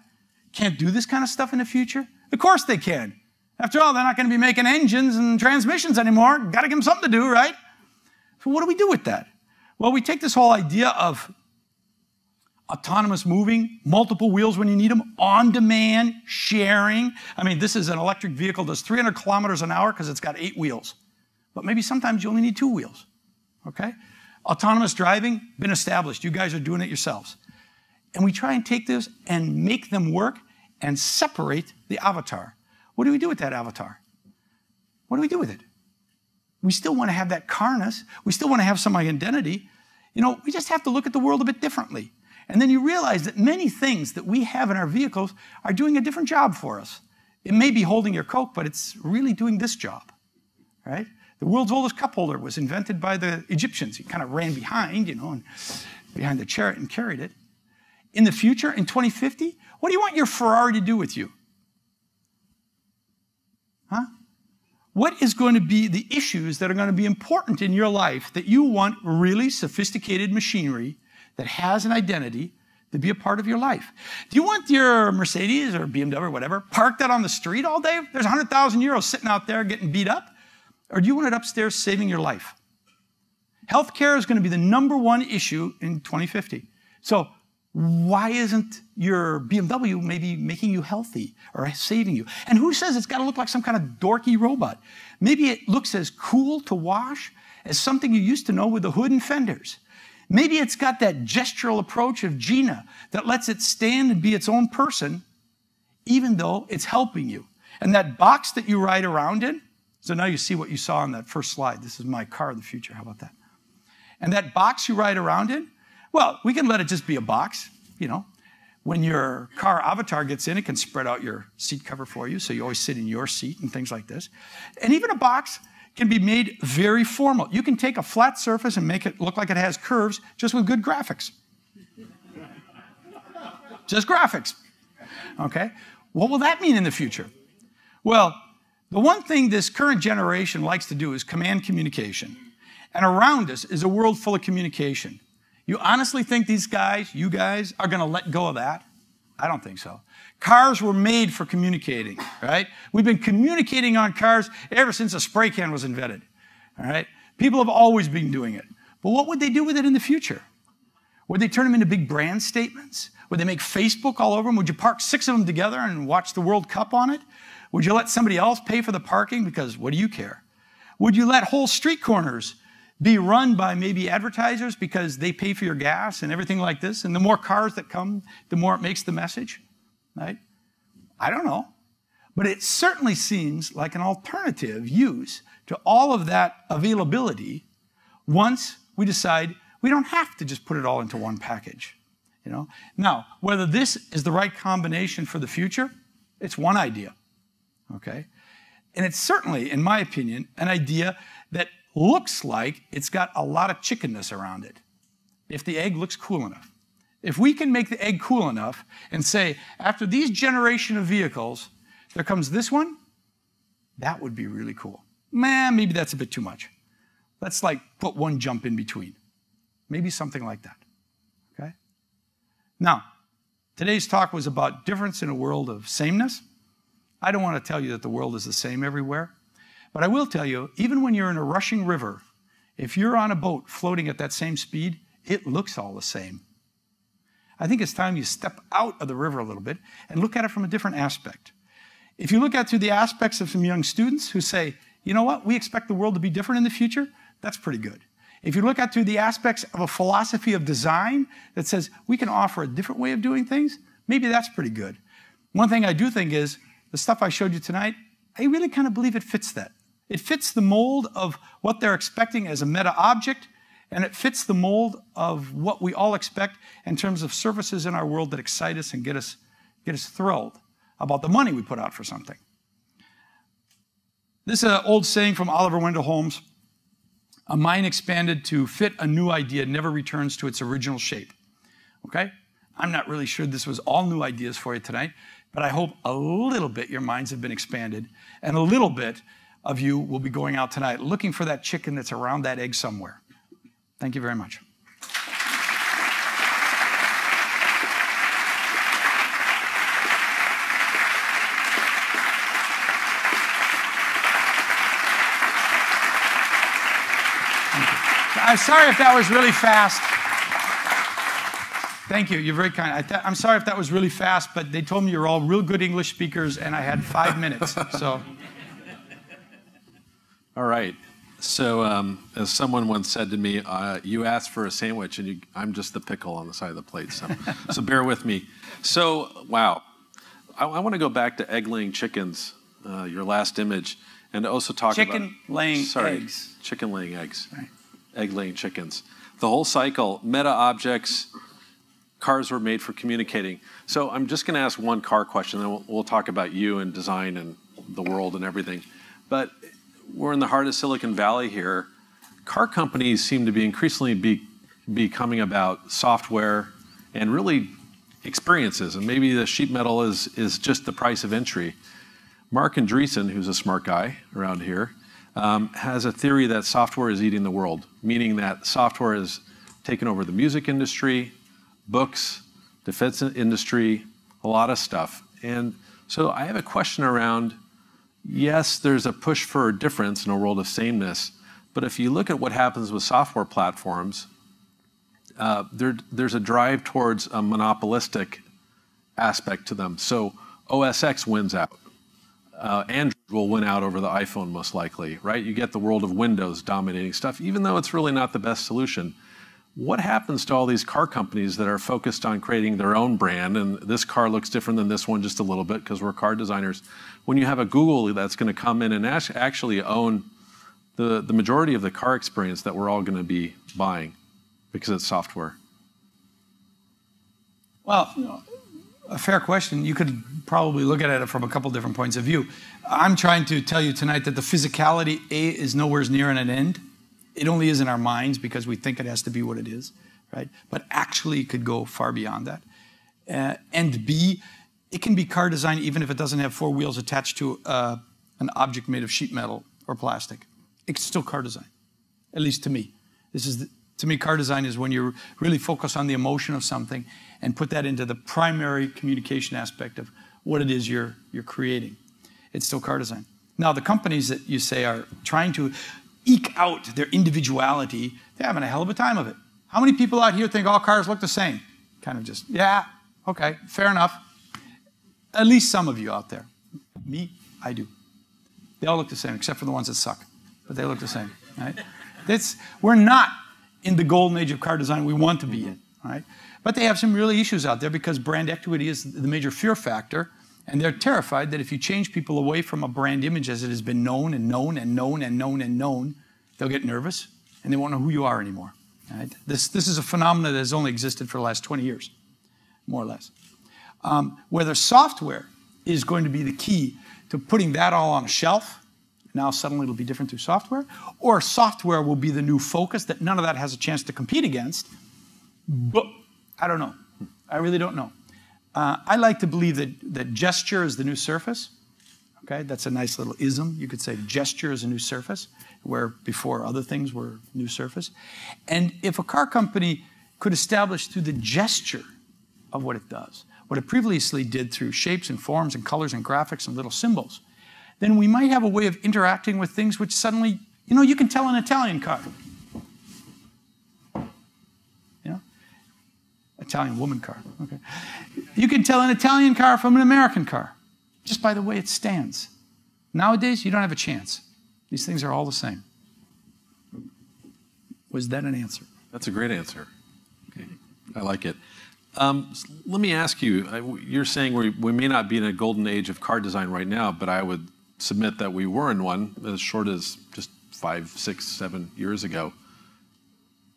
can't do this kind of stuff in the future? Of course they can. After all, they're not going to be making engines and transmissions anymore. Got to give them something to do, right? So what do we do with that? Well, we take this whole idea of autonomous moving, multiple wheels when you need them, on demand, sharing. I mean, this is an electric vehicle that's 300 kilometers an hour because it's got 8 wheels. But maybe sometimes you only need 2 wheels, okay? Autonomous driving, been established. You guys are doing it yourselves. And we try and take this and make them work and separate the avatar. What do we do with that avatar? What do we do with it? We still want to have that carness. We still want to have some identity. You know, we just have to look at the world a bit differently. And then you realize that many things that we have in our vehicles are doing a different job for us. It may be holding your Coke, but it's really doing this job, right? The world's oldest cup holder was invented by the Egyptians. He kind of ran behind, you know, and behind the chariot and carried it. In the future, in 2050, what do you want your Ferrari to do with you? Huh? What is going to be the issues that are going to be important in your life that you want really sophisticated machinery that has an identity to be a part of your life? Do you want your Mercedes or BMW or whatever parked out on the street all day? There's 100,000 euros sitting out there getting beat up. Or do you want it upstairs saving your life? Healthcare is going to be the #1 issue in 2050. So why isn't your BMW maybe making you healthy or saving you? And who says it's got to look like some kind of dorky robot? Maybe it looks as cool to wash as something you used to know with the hood and fenders. Maybe it's got that gestural approach of Gina that lets it stand and be its own person, even though it's helping you. And that box that you ride around in, so now you see what you saw on that first slide. This is my car of the future. How about that? And that box you ride around in, well, we can let it just be a box, you know. When your car avatar gets in, it can spread out your seat cover for you, so you always sit in your seat and things like this. And even a box can be made very formal. You can take a flat surface and make it look like it has curves just with good graphics. Just graphics, okay? What will that mean in the future? Well, the one thing this current generation likes to do is command communication. And around us is a world full of communication. You honestly think these guys, you guys, are going to let go of that? I don't think so. Cars were made for communicating, right? We've been communicating on cars ever since a spray can was invented, all right? People have always been doing it. But what would they do with it in the future? Would they turn them into big brand statements? Would they make Facebook all over them? Would you park 6 of them together and watch the World Cup on it? Would you let somebody else pay for the parking? Because what do you care? Would you let whole street corners be run by maybe advertisers because they pay for your gas and everything like this? And the more cars that come, the more it makes the message, right? I don't know. But it certainly seems like an alternative use to all of that availability once we decide we don't have to just put it all into one package, you know? Now, whether this is the right combination for the future, it's one idea, okay? And it's certainly, in my opinion, an idea that looks like it's got a lot of chickenness around it, if the egg looks cool enough. If we can make the egg cool enough and say, after these generation of vehicles, there comes this one, that would be really cool. Man, maybe that's a bit too much. Let's like put one jump in between. Maybe something like that, okay? Now, today's talk was about difference in a world of sameness. I don't want to tell you that the world is the same everywhere. But I will tell you, even when you're in a rushing river, if you're on a boat floating at that same speed, it looks all the same. I think it's time you step out of the river a little bit and look at it from a different aspect. If you look at it through the aspects of some young students who say, you know what, we expect the world to be different in the future, that's pretty good. If you look at it through the aspects of a philosophy of design that says we can offer a different way of doing things, maybe that's pretty good. One thing I do think is the stuff I showed you tonight, I really kind of believe it fits that. It fits the mold of what they're expecting as a meta object, and it fits the mold of what we all expect in terms of services in our world that excite us and get us thrilled about the money we put out for something. This is an old saying from Oliver Wendell Holmes: a mind expanded to fit a new idea never returns to its original shape. Okay? I'm not really sure this was all new ideas for you tonight, but I hope a little bit your minds have been expanded, and a little bit of you will be going out tonight looking for that chicken that's around that egg somewhere. Thank you very much. I'm sorry if that was really fast. Thank you. You're very kind. I'm sorry if that was really fast, but they told me you're all real good English speakers, and I had 5 minutes. So. All right. So as someone once said to me, you asked for a sandwich, and I'm just the pickle on the side of the plate. So bear with me. So, wow. I want to go back to egg-laying chickens, your last image, and also talk about... Chicken-laying eggs. Chicken-laying eggs. Right. Egg-laying chickens. The whole cycle, meta objects, cars were made for communicating. So I'm just going to ask one car question, then we'll talk about you and design and the world and everything. But we're in the heart of Silicon Valley here. Car companies seem to be increasingly becoming about software and really experiences, and maybe the sheet metal is just the price of entry. Mark Andreessen, who's a smart guy around here, has a theory that software is eating the world, meaning that software has taken over the music industry, books, defense industry, a lot of stuff. And so I have a question around, yes, there's a push for a difference in a world of sameness, but if you look at what happens with software platforms, there's a drive towards a monopolistic aspect to them. So OS X wins out. Android will win out over the iPhone most likely, right? You get the world of Windows dominating stuff, even though it's really not the best solution. What happens to all these car companies that are focused on creating their own brand, and this car looks different than this one just a little bit because we're car designers, when you have a Google that's going to come in and actually own the majority of the car experience that we're all going to be buying because it's software? Well, a fair question. You could probably look at it from a couple different points of view. I'm trying to tell you tonight that the physicality, A, is nowhere near an end. It only is in our minds because we think it has to be what it is, right? But actually it could go far beyond that. And B, it can be car design even if it doesn't have four wheels attached to an object made of sheet metal or plastic. It's still car design, at least to me. To me, car design is when you really focus on the emotion of something and put that into the primary communication aspect of what it is you're creating. It's still car design. Now, the companies that you say are trying to eke out their individuality, they're having a hell of a time of it. How many people out here think all cars look the same? Kind of just, yeah, okay, fair enough. At least some of you out there. Me, I do. They all look the same, except for the ones that suck. But they look the same, right? We're not in the golden age of car design we want to be in, right? But they have some really issues out there because brand equity is the major fear factor, and they're terrified that if you change people away from a brand image as it has been known and known and known and known and known, they'll get nervous and they won't know who you are anymore, right? This is a phenomenon that has only existed for the last 20 years, more or less. Whether software is going to be the key to putting that all on a shelf, now suddenly it'll be different through software, or software will be the new focus that none of that has a chance to compete against, but I don't know. I really don't know. I like to believe that gesture is the new surface. Okay, that's a nice little ism. You could say gesture is a new surface, where before other things were new surface. And if a car company could establish through the gesture of what it does, what it previously did through shapes and forms and colors and graphics and little symbols, then we might have a way of interacting with things which suddenly, you can tell an Italian car. Italian woman car, okay. You can tell an Italian car from an American car, just by the way it stands. Nowadays, you don't have a chance. These things are all the same. Was that an answer? That's a great answer. Okay. I like it. Let me ask you, you're saying we may not be in a golden age of car design right now, but I would submit that we were in one as short as just 5, 6, 7 years ago.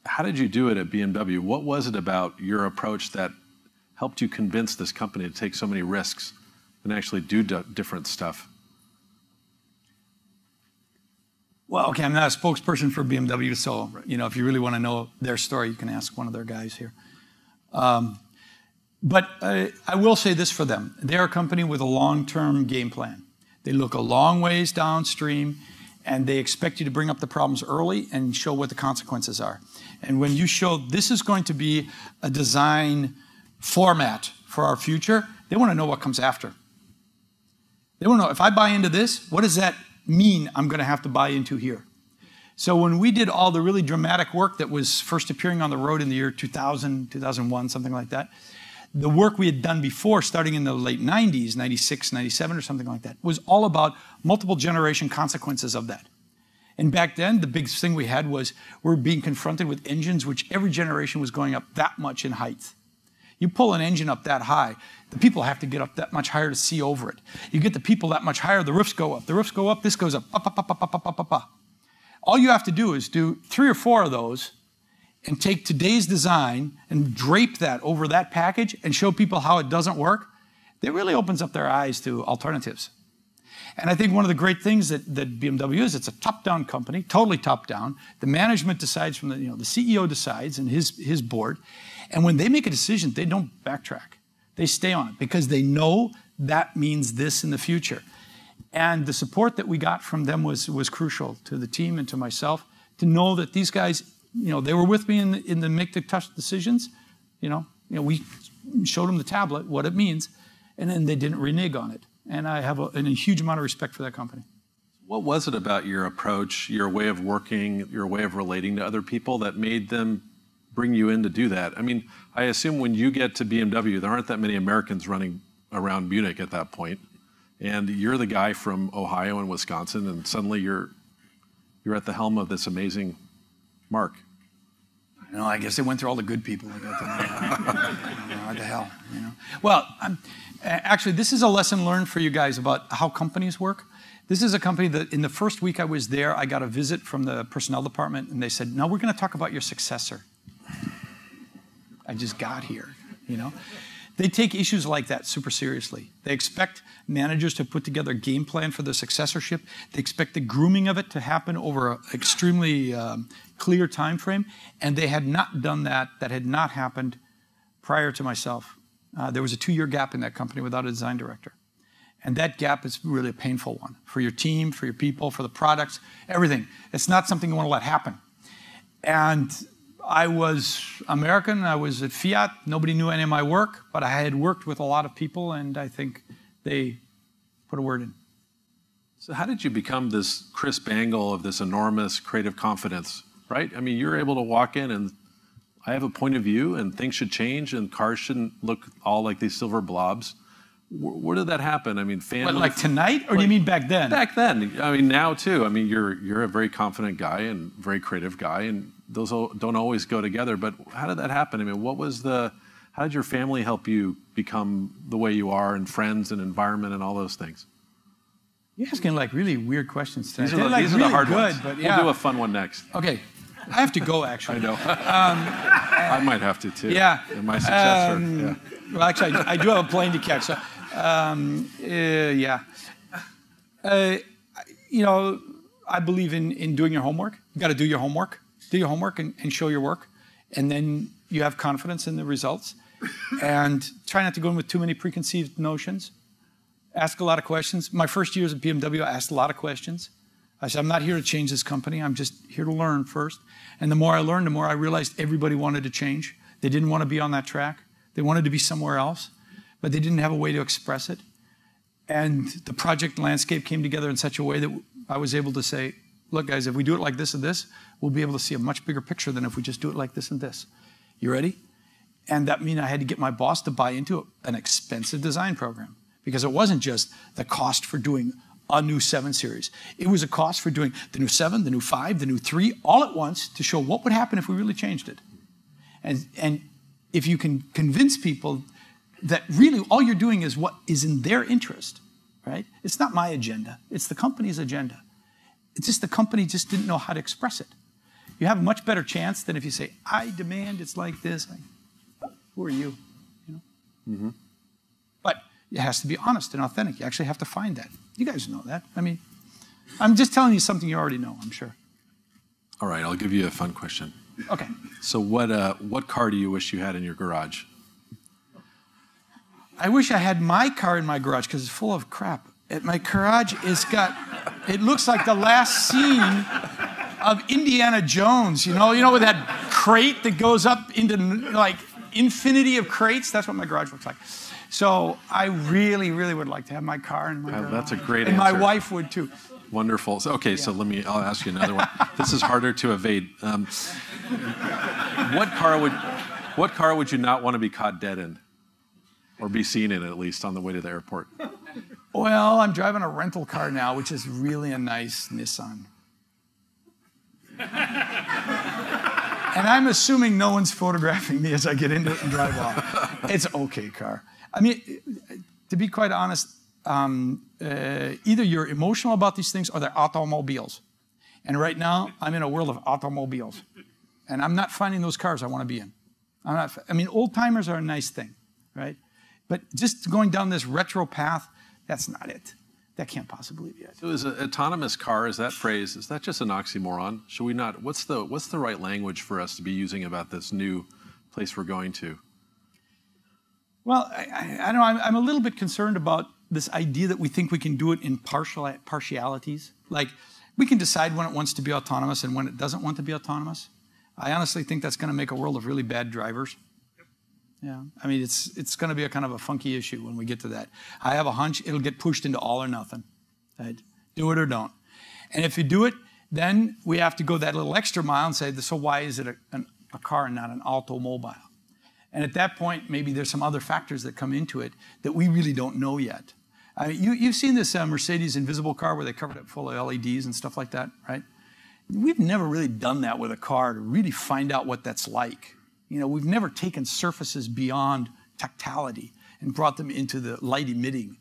How did you do it at BMW? What was it about your approach that helped you convince this company to take so many risks and actually do different stuff? Well, okay, I'm not a spokesperson for BMW, so if you really want to know their story, you can ask one of their guys here. But I will say this for them. They're a company with a long-term game plan. They look a long ways downstream, and they expect you to bring up the problems early and show what the consequences are. And when you show this is going to be a design format for our future, they want to know what comes after. They want to know, if I buy into this, what does that mean I'm going to have to buy into here? So when we did all the really dramatic work that was first appearing on the road in the year 2000, 2001, something like that, the work we had done before, starting in the late 90s, 96, 97 or something like that, was all about multiple generation consequences of that. And back then, the big thing we had was we're being confronted with engines which every generation was going up that much in height. You pull an engine up that high, the people have to get up that much higher to see over it. You get the people that much higher, the roofs go up. The roofs go up, this goes up, up, up, up, up, up, up, up, up. All you have to do is do 3 or 4 of those and take today's design and drape that over that package and show people how it doesn't work. It really opens up their eyes to alternatives. And I think one of the great things that BMW is, it's a top-down company, totally top-down. The management decides from the CEO decides and his board. And when they make a decision, they don't backtrack. They stay on it because they know that means this in the future. And the support that we got from them was crucial to the team and to myself to know that these guys, they were with me in the make the tough decisions. We showed them the tablet, what it means, and then they didn't renege on it. And I have a huge amount of respect for that company. What was it about your approach, your way of working, your way of relating to other people that made them bring you in to do that? I mean, I assume when you get to BMW, there aren't that many Americans running around Munich at that point. And you're the guy from Ohio and Wisconsin, and suddenly you're at the helm of this amazing mark. You know, I guess they went through all the good people. I got what the hell, you know? Well, actually, this is a lesson learned for you guys about how companies work. This is a company that in the first week I was there, I got a visit from the personnel department, and they said, "No, we're going to talk about your successor." I just got here, you know? They take issues like that super seriously. They expect managers to put together a game plan for the successorship. They expect the grooming of it to happen over an extremely clear time frame, and they had not done that. That had not happened prior to myself. There was a 2-year gap in that company without a design director. And that gap is really a painful one for your team, for your people, for the products, everything. It's not something you want to let happen. And I was American, I was at Fiat, nobody knew any of my work, but I had worked with a lot of people, and I think they put a word in. So how did you become this Chris Bangle of this enormous creative confidence, right? I mean, you're able to walk in and I have a point of view and things should change and cars shouldn't look all like these silver blobs. Where did that happen? I mean, family. What, like tonight, or do you mean back then? Back then. I mean, now too. I mean, you're a very confident guy and very creative guy, and those don't always go together. But how did that happen? I mean, how did your family help you become the way you are, and friends and environment and all those things? You're asking like really weird questions today. These are the hard ones. But yeah. We'll do a fun one next. Okay. I have to go, actually. I know. I might have to, too. Yeah. And my successor. Yeah. Well, actually, I do have a plane to catch. So, yeah. You know, I believe in doing your homework. You got to do your homework. Do your homework and show your work. And then you have confidence in the results. And try not to go in with too many preconceived notions. Ask a lot of questions. My first years at BMW, I asked a lot of questions. I said, I'm not here to change this company. I'm just here to learn first. And the more I learned, the more I realized everybody wanted to change. They didn't want to be on that track. They wanted to be somewhere else, but they didn't have a way to express it. And the project landscape came together in such a way that I was able to say, look, guys, if we do it like this and this, we'll be able to see a much bigger picture than if we just do it like this and this. You ready? And that meant I had to get my boss to buy into an expensive design program, because it wasn't just the cost for doing a new 7 Series. It was a cost for doing the new 7, the new 5, the new 3, all at once to show what would happen if we really changed it. And if you can convince people that really all you're doing is what is in their interest, right? It's not my agenda. It's the company's agenda. It's just the company just didn't know how to express it. You have a much better chance than if you say, I demand it's like this. Who are you? You know? Mm-hmm. But it has to be honest and authentic. You actually have to find that. You guys know that. I mean, I'm just telling you something you already know, I'm sure. All right, I'll give you a fun question. Okay. So what car do you wish you had in your garage? I wish I had my car in my garage because it's full of crap. At my garage, it looks like the last scene of Indiana Jones, you know, with that crate that goes up into like infinity of crates. That's what my garage looks like. So I really, really would like to have my car in my garage. That's a great and answer. And my wife would too. Wonderful. So, okay, yeah. So I'll ask you another one. This is harder to evade. What car would you not want to be caught dead in? Or be seen in, at least, on the way to the airport? Well, I'm driving a rental car now, which is really a nice Nissan. And I'm assuming no one's photographing me as I get into it and drive off. It's an okay car. I mean, to be quite honest, either you're emotional about these things or they're automobiles. And right now, I'm in a world of automobiles. And I'm not finding those cars I want to be in. I mean, old timers are a nice thing, right? But just going down this retro path, that's not it. That can't possibly be it. So is an autonomous car, is that phrase, is that just an oxymoron? Should we not, what's the right language for us to be using about this new place we're going to? Well, I don't know, I'm a little bit concerned about this idea that we think we can do it in partialities. Like, we can decide when it wants to be autonomous and when it doesn't want to be autonomous. I honestly think that's going to make a world of really bad drivers. Yeah, I mean, it's going to be a kind of a funky issue when we get to that. I have a hunch it'll get pushed into all or nothing. Right? Do it or don't. And if you do it, then we have to go that little extra mile and say, so why is it a car and not an automobile? And at that point, maybe there's some other factors that come into it that we really don't know yet. I mean, you've seen this Mercedes invisible car where they covered it full of LEDs and stuff like that, right? we've never really done that with a car to really find out what that's like. You know, we've never taken surfaces beyond tactility and brought them into the light emitting.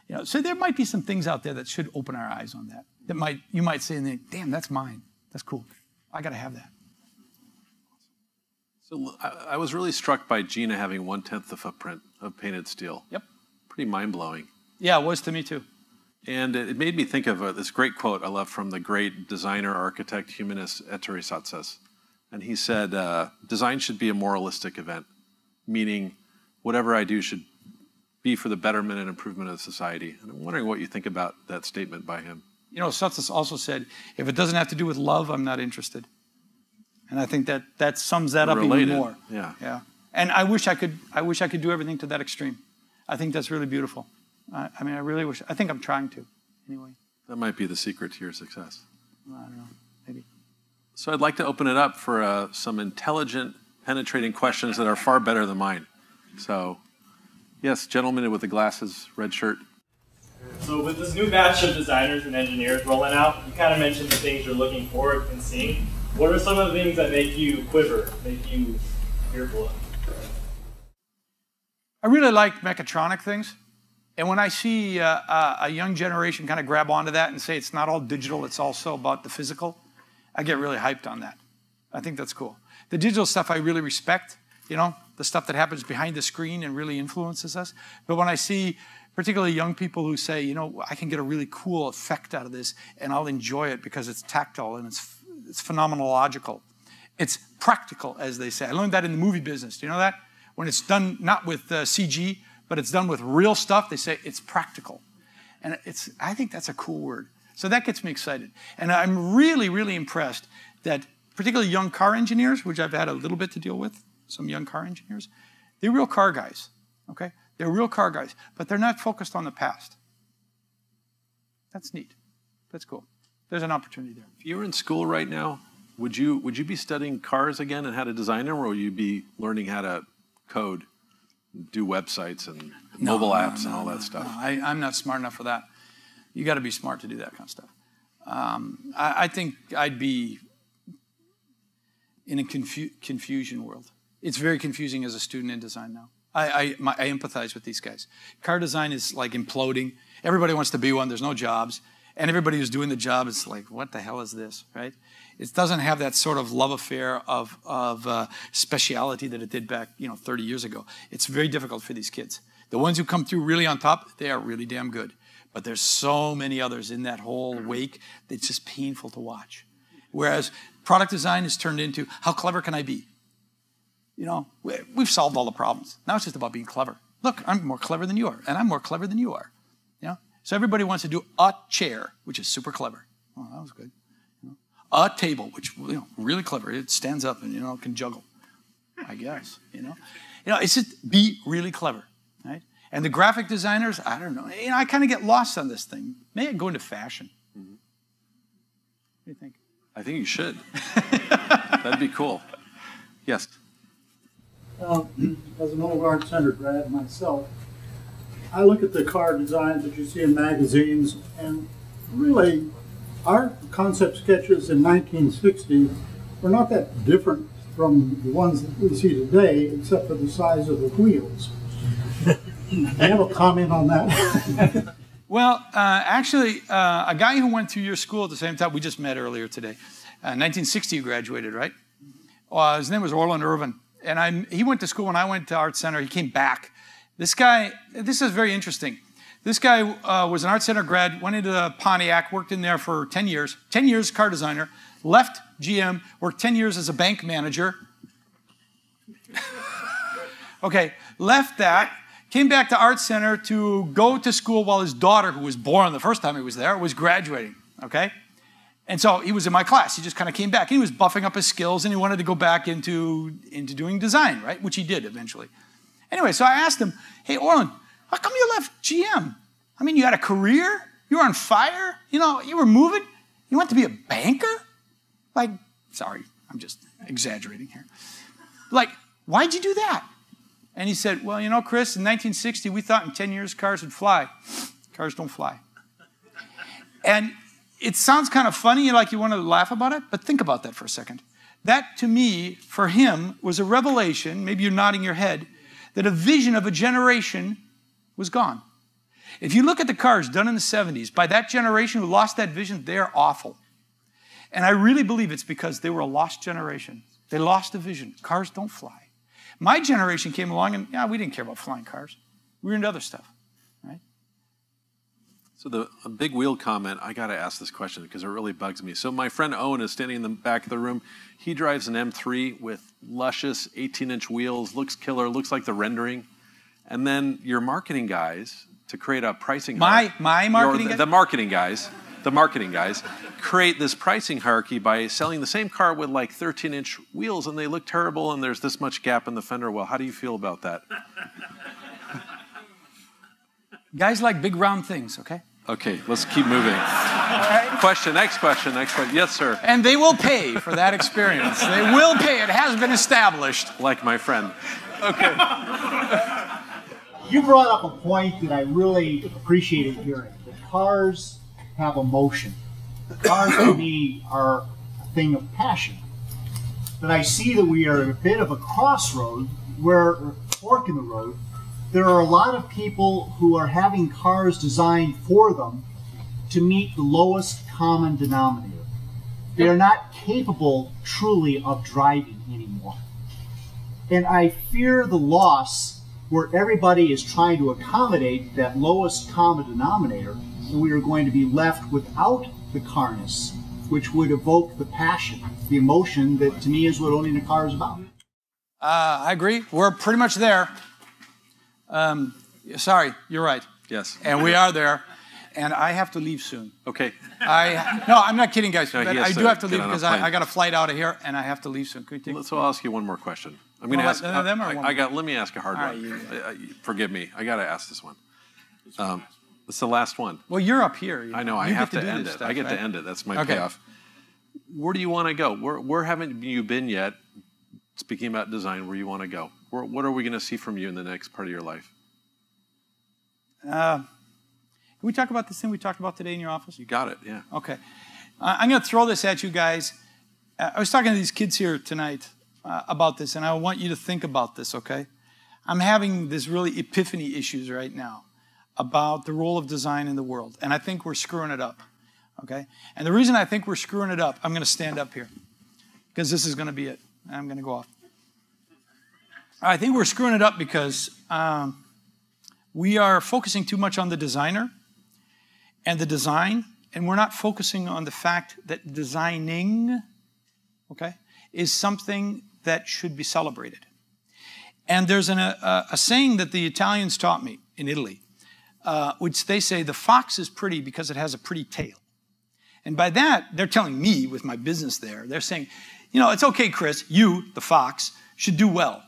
You know, so there might be some things out there that should open our eyes on that. You might say, damn, that's mine. That's cool. I got to have that. So I was really struck by Gina having 1/10 the footprint of painted steel. Yep. Pretty mind-blowing. Yeah, it was to me too. And it made me think of this great quote I love from the great designer, architect, humanist Ettore Satsas. And he said, design should be a moralistic event, meaning whatever I do should be for the betterment and improvement of society. And I'm wondering what you think about that statement by him. You know, Satsas also said, if it doesn't have to do with love, I'm not interested. And I think that sums that up even more. Yeah. Yeah. And I wish I could do everything to that extreme. I think that's really beautiful. I mean, I really wish. I think I'm trying to, anyway. That might be the secret to your success. I don't know, maybe. So I'd like to open it up for some intelligent, penetrating questions that are far better than mine. So, yes, gentleman with the glasses, red shirt. So with this new batch of designers and engineers rolling out, you kind of mentioned the things you're looking forward and seeing. What are some of the things that make you quiver, make you fearful of? I really like mechatronic things. And when I see a young generation kind of grab onto that and say it's not all digital, it's also about the physical, I get really hyped on that. I think that's cool. The digital stuff I really respect, you know, the stuff that happens behind the screen and really influences us. But when I see particularly young people who say, you know, I can get a really cool effect out of this and I'll enjoy it because it's tactile and it's phenomenological. It's practical, as they say. I learned that in the movie business. Do you know that? When it's done not with CG, but it's done with real stuff, they say it's practical. And I think that's a cool word. So that gets me excited. And I'm really, really impressed that particularly young car engineers, which I've had a little bit to deal with, some young car engineers, they're real car guys, okay? They're real car guys, but they're not focused on the past. That's neat. That's cool. There's an opportunity there. If you were in school right now, would you be studying cars again and how to design them, or would you be learning how to code, do websites and mobile apps and all that stuff? I'm not smart enough for that. You got to be smart to do that kind of stuff. I think I'd be in a confusion world. It's very confusing as a student in design now. I empathize with these guys. Car design is like imploding. Everybody wants to be one. There's no jobs. And everybody who's doing the job is like, what the hell is this, right? It doesn't have that sort of love affair of speciality that it did back, 30 years ago. It's very difficult for these kids. The ones who come through really on top, they are really damn good. But there's so many others in that whole wake that it's just painful to watch. Whereas product design is turned into, how clever can I be? We've solved all the problems. Now it's just about being clever. Look, I'm more clever than you are, and I'm more clever than you are. So everybody wants to do a chair, which is super clever. Oh, that was good. A table, which really clever. It stands up and can juggle. I guess. It's just be really clever, right? And the graphic designers, I don't know. I kind of get lost on this thing. May I go into fashion? Mm-hmm. What do you think? I think you should. That'd be cool. Yes. As an old art center grad myself, I look at the car designs that you see in magazines, and really, our concept sketches in 1960 were not that different from the ones that we see today, except for the size of the wheels. Do you have a comment on that? Well, actually, a guy who went through your school at the same time, we just met earlier today. 1960 you graduated, right? His name was Orland Irvin. And he went to school when I went to Art Center. He came back. This guy, this is very interesting. This guy was an Art Center grad, went into Pontiac, worked in there for 10 years. 10 years car designer, left GM, worked 10 years as a bank manager. Okay, left that, came back to Art Center to go to school while his daughter, who was born the first time he was there, was graduating, okay? And so he was in my class. He just kind of came back. He was buffing up his skills, and he wanted to go back into doing design, right? Which he did eventually. Anyway, so I asked him, hey, Orland, how come you left GM? I mean, you had a career. You were on fire. You were moving. You went to be a banker? Like, sorry, I'm just exaggerating here. Like, why'd you do that? And he said, well, Chris, in 1960, we thought in 10 years cars would fly. Cars don't fly. And it sounds kind of funny, like you want to laugh about it, but think about that for a second. That, to me, for him, was a revelation, maybe you're nodding your head, that a vision of a generation was gone. If you look at the cars done in the 70s, by that generation who lost that vision, they're awful. And I really believe it's because they were a lost generation. They lost a vision. Cars don't fly. My generation came along and, yeah, we didn't care about flying cars. We were into other stuff, right? So a big wheel comment, I got to ask this question because it really bugs me. So my friend Owen is standing in the back of the room. He drives an M3 with luscious 18-inch wheels, looks killer, looks like the rendering. And then your marketing guys, to create a pricing my marketing guys? The marketing guys create this pricing hierarchy by selling the same car with like 13-inch wheels, and they look terrible, and there's this much gap in the fender well. How do you feel about that? Guys like big round things, okay? Okay, let's keep moving. Next question. Yes, sir. And they will pay for that experience. They will pay. It has been established. Like my friend. Okay. You brought up a point that I really appreciated hearing. The cars have emotion. Cars, to me, are a thing of passion. But I see that we are at a bit of a crossroad, fork in the road. There are a lot of people who are having cars designed for them to meet the lowest common denominator. They are not capable truly of driving anymore. And I fear the loss where everybody is trying to accommodate that lowest common denominator, and we are going to be left without the carness, which would evoke the passion, the emotion that to me is what owning a car is about. I agree. We're pretty much there. Sorry, you're right. Yes. And we are there. And I have to leave soon. Okay. No, I'm not kidding, guys. No, I do have to leave because I got a flight out of here, and I have to leave soon. So I'll ask you one more question. I'm going to ask. Let me ask a hard one. Forgive me. I got to ask this one. It's the last one. Well, you're up here. I know. I have to end it. I get to end it. That's my payoff. Where do you want to go? Where haven't you been yet? Speaking about design, where you want to go? What are we going to see from you in the next part of your life? Can we talk about this thing we talked about today in your office? You got it, yeah. Okay. I'm going to throw this at you guys. I was talking to these kids here tonight about this, and I want you to think about this, okay? I'm having this really epiphany issues right now about the role of design in the world, and I think we're screwing it up, okay? And the reason I think we're screwing it up, I'm going to stand up here because this is going to be it. I'm going to go off. I think we're screwing it up because we are focusing too much on the designer and the design, and we're not focusing on the fact that designing, okay, is something that should be celebrated. And there's a saying that the Italians taught me in Italy, which they say the fox is pretty because it has a pretty tail. And by that, they're telling me with my business there, they're saying, you know, it's okay, Chris, you, the fox, should do well.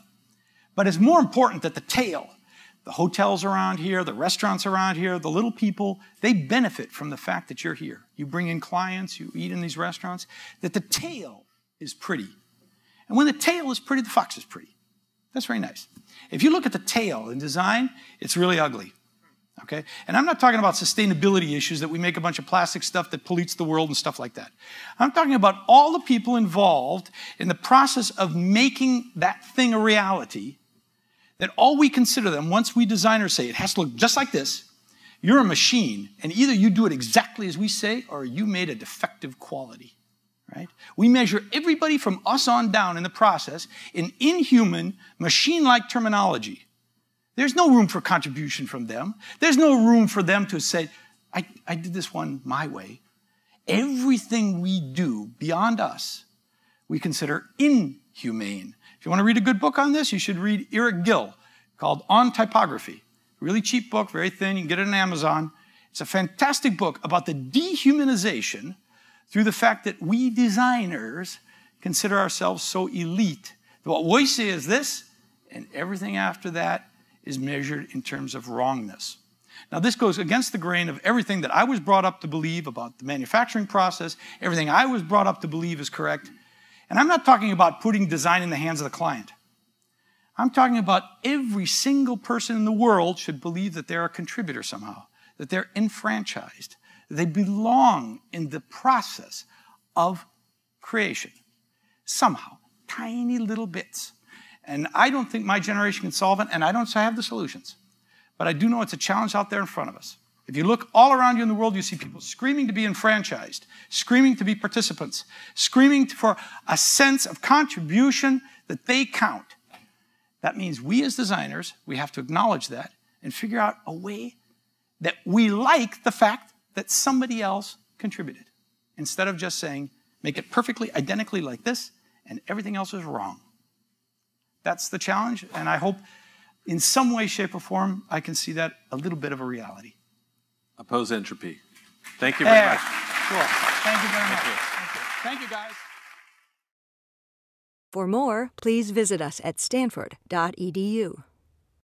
But it's more important that the tail, the hotels around here, the restaurants around here, the little people, they benefit from the fact that you're here. You bring in clients, you eat in these restaurants, that the tail is pretty. And when the tail is pretty, the fox is pretty. That's very nice. If you look at the tail in design, it's really ugly. Okay? And I'm not talking about sustainability issues that we make a bunch of plastic stuff that pollutes the world and stuff like that. I'm talking about all the people involved in the process of making that thing a reality, that all we consider them, once we designers say it has to look just like this, you're a machine, and either you do it exactly as we say or you made a defective quality. Right? We measure everybody from us on down in the process in inhuman, machine-like terminology. There's no room for contribution from them. There's no room for them to say, I did this one my way. Everything we do beyond us, we consider inhumane. If you want to read a good book on this, you should read Eric Gill, called On Typography. Really cheap book, very thin. You can get it on Amazon. It's a fantastic book about the dehumanization through the fact that we designers consider ourselves so elite. What we say is this, and everything after that is measured in terms of wrongness. Now, this goes against the grain of everything that I was brought up to believe about the manufacturing process. Everything I was brought up to believe is correct. And I'm not talking about putting design in the hands of the client. I'm talking about every single person in the world should believe that they're a contributor somehow, that they're enfranchised, They belong in the process of creation. Somehow, tiny little bits. And I don't think my generation can solve it, and I don't say I have the solutions. But I do know it's a challenge out there in front of us. If you look all around you in the world, you see people screaming to be enfranchised, screaming to be participants, screaming for a sense of contribution that they count. That means we as designers, we have to acknowledge that and figure out a way that we like the fact that somebody else contributed. Instead of just saying, make it perfectly identically like this, and everything else is wrong. That's the challenge, and I hope in some way, shape, or form, I can see that a little bit of a reality. Oppose entropy. Thank you very much. Sure. Thank you very much. Thank you, guys. For more, please visit us at stanford.edu.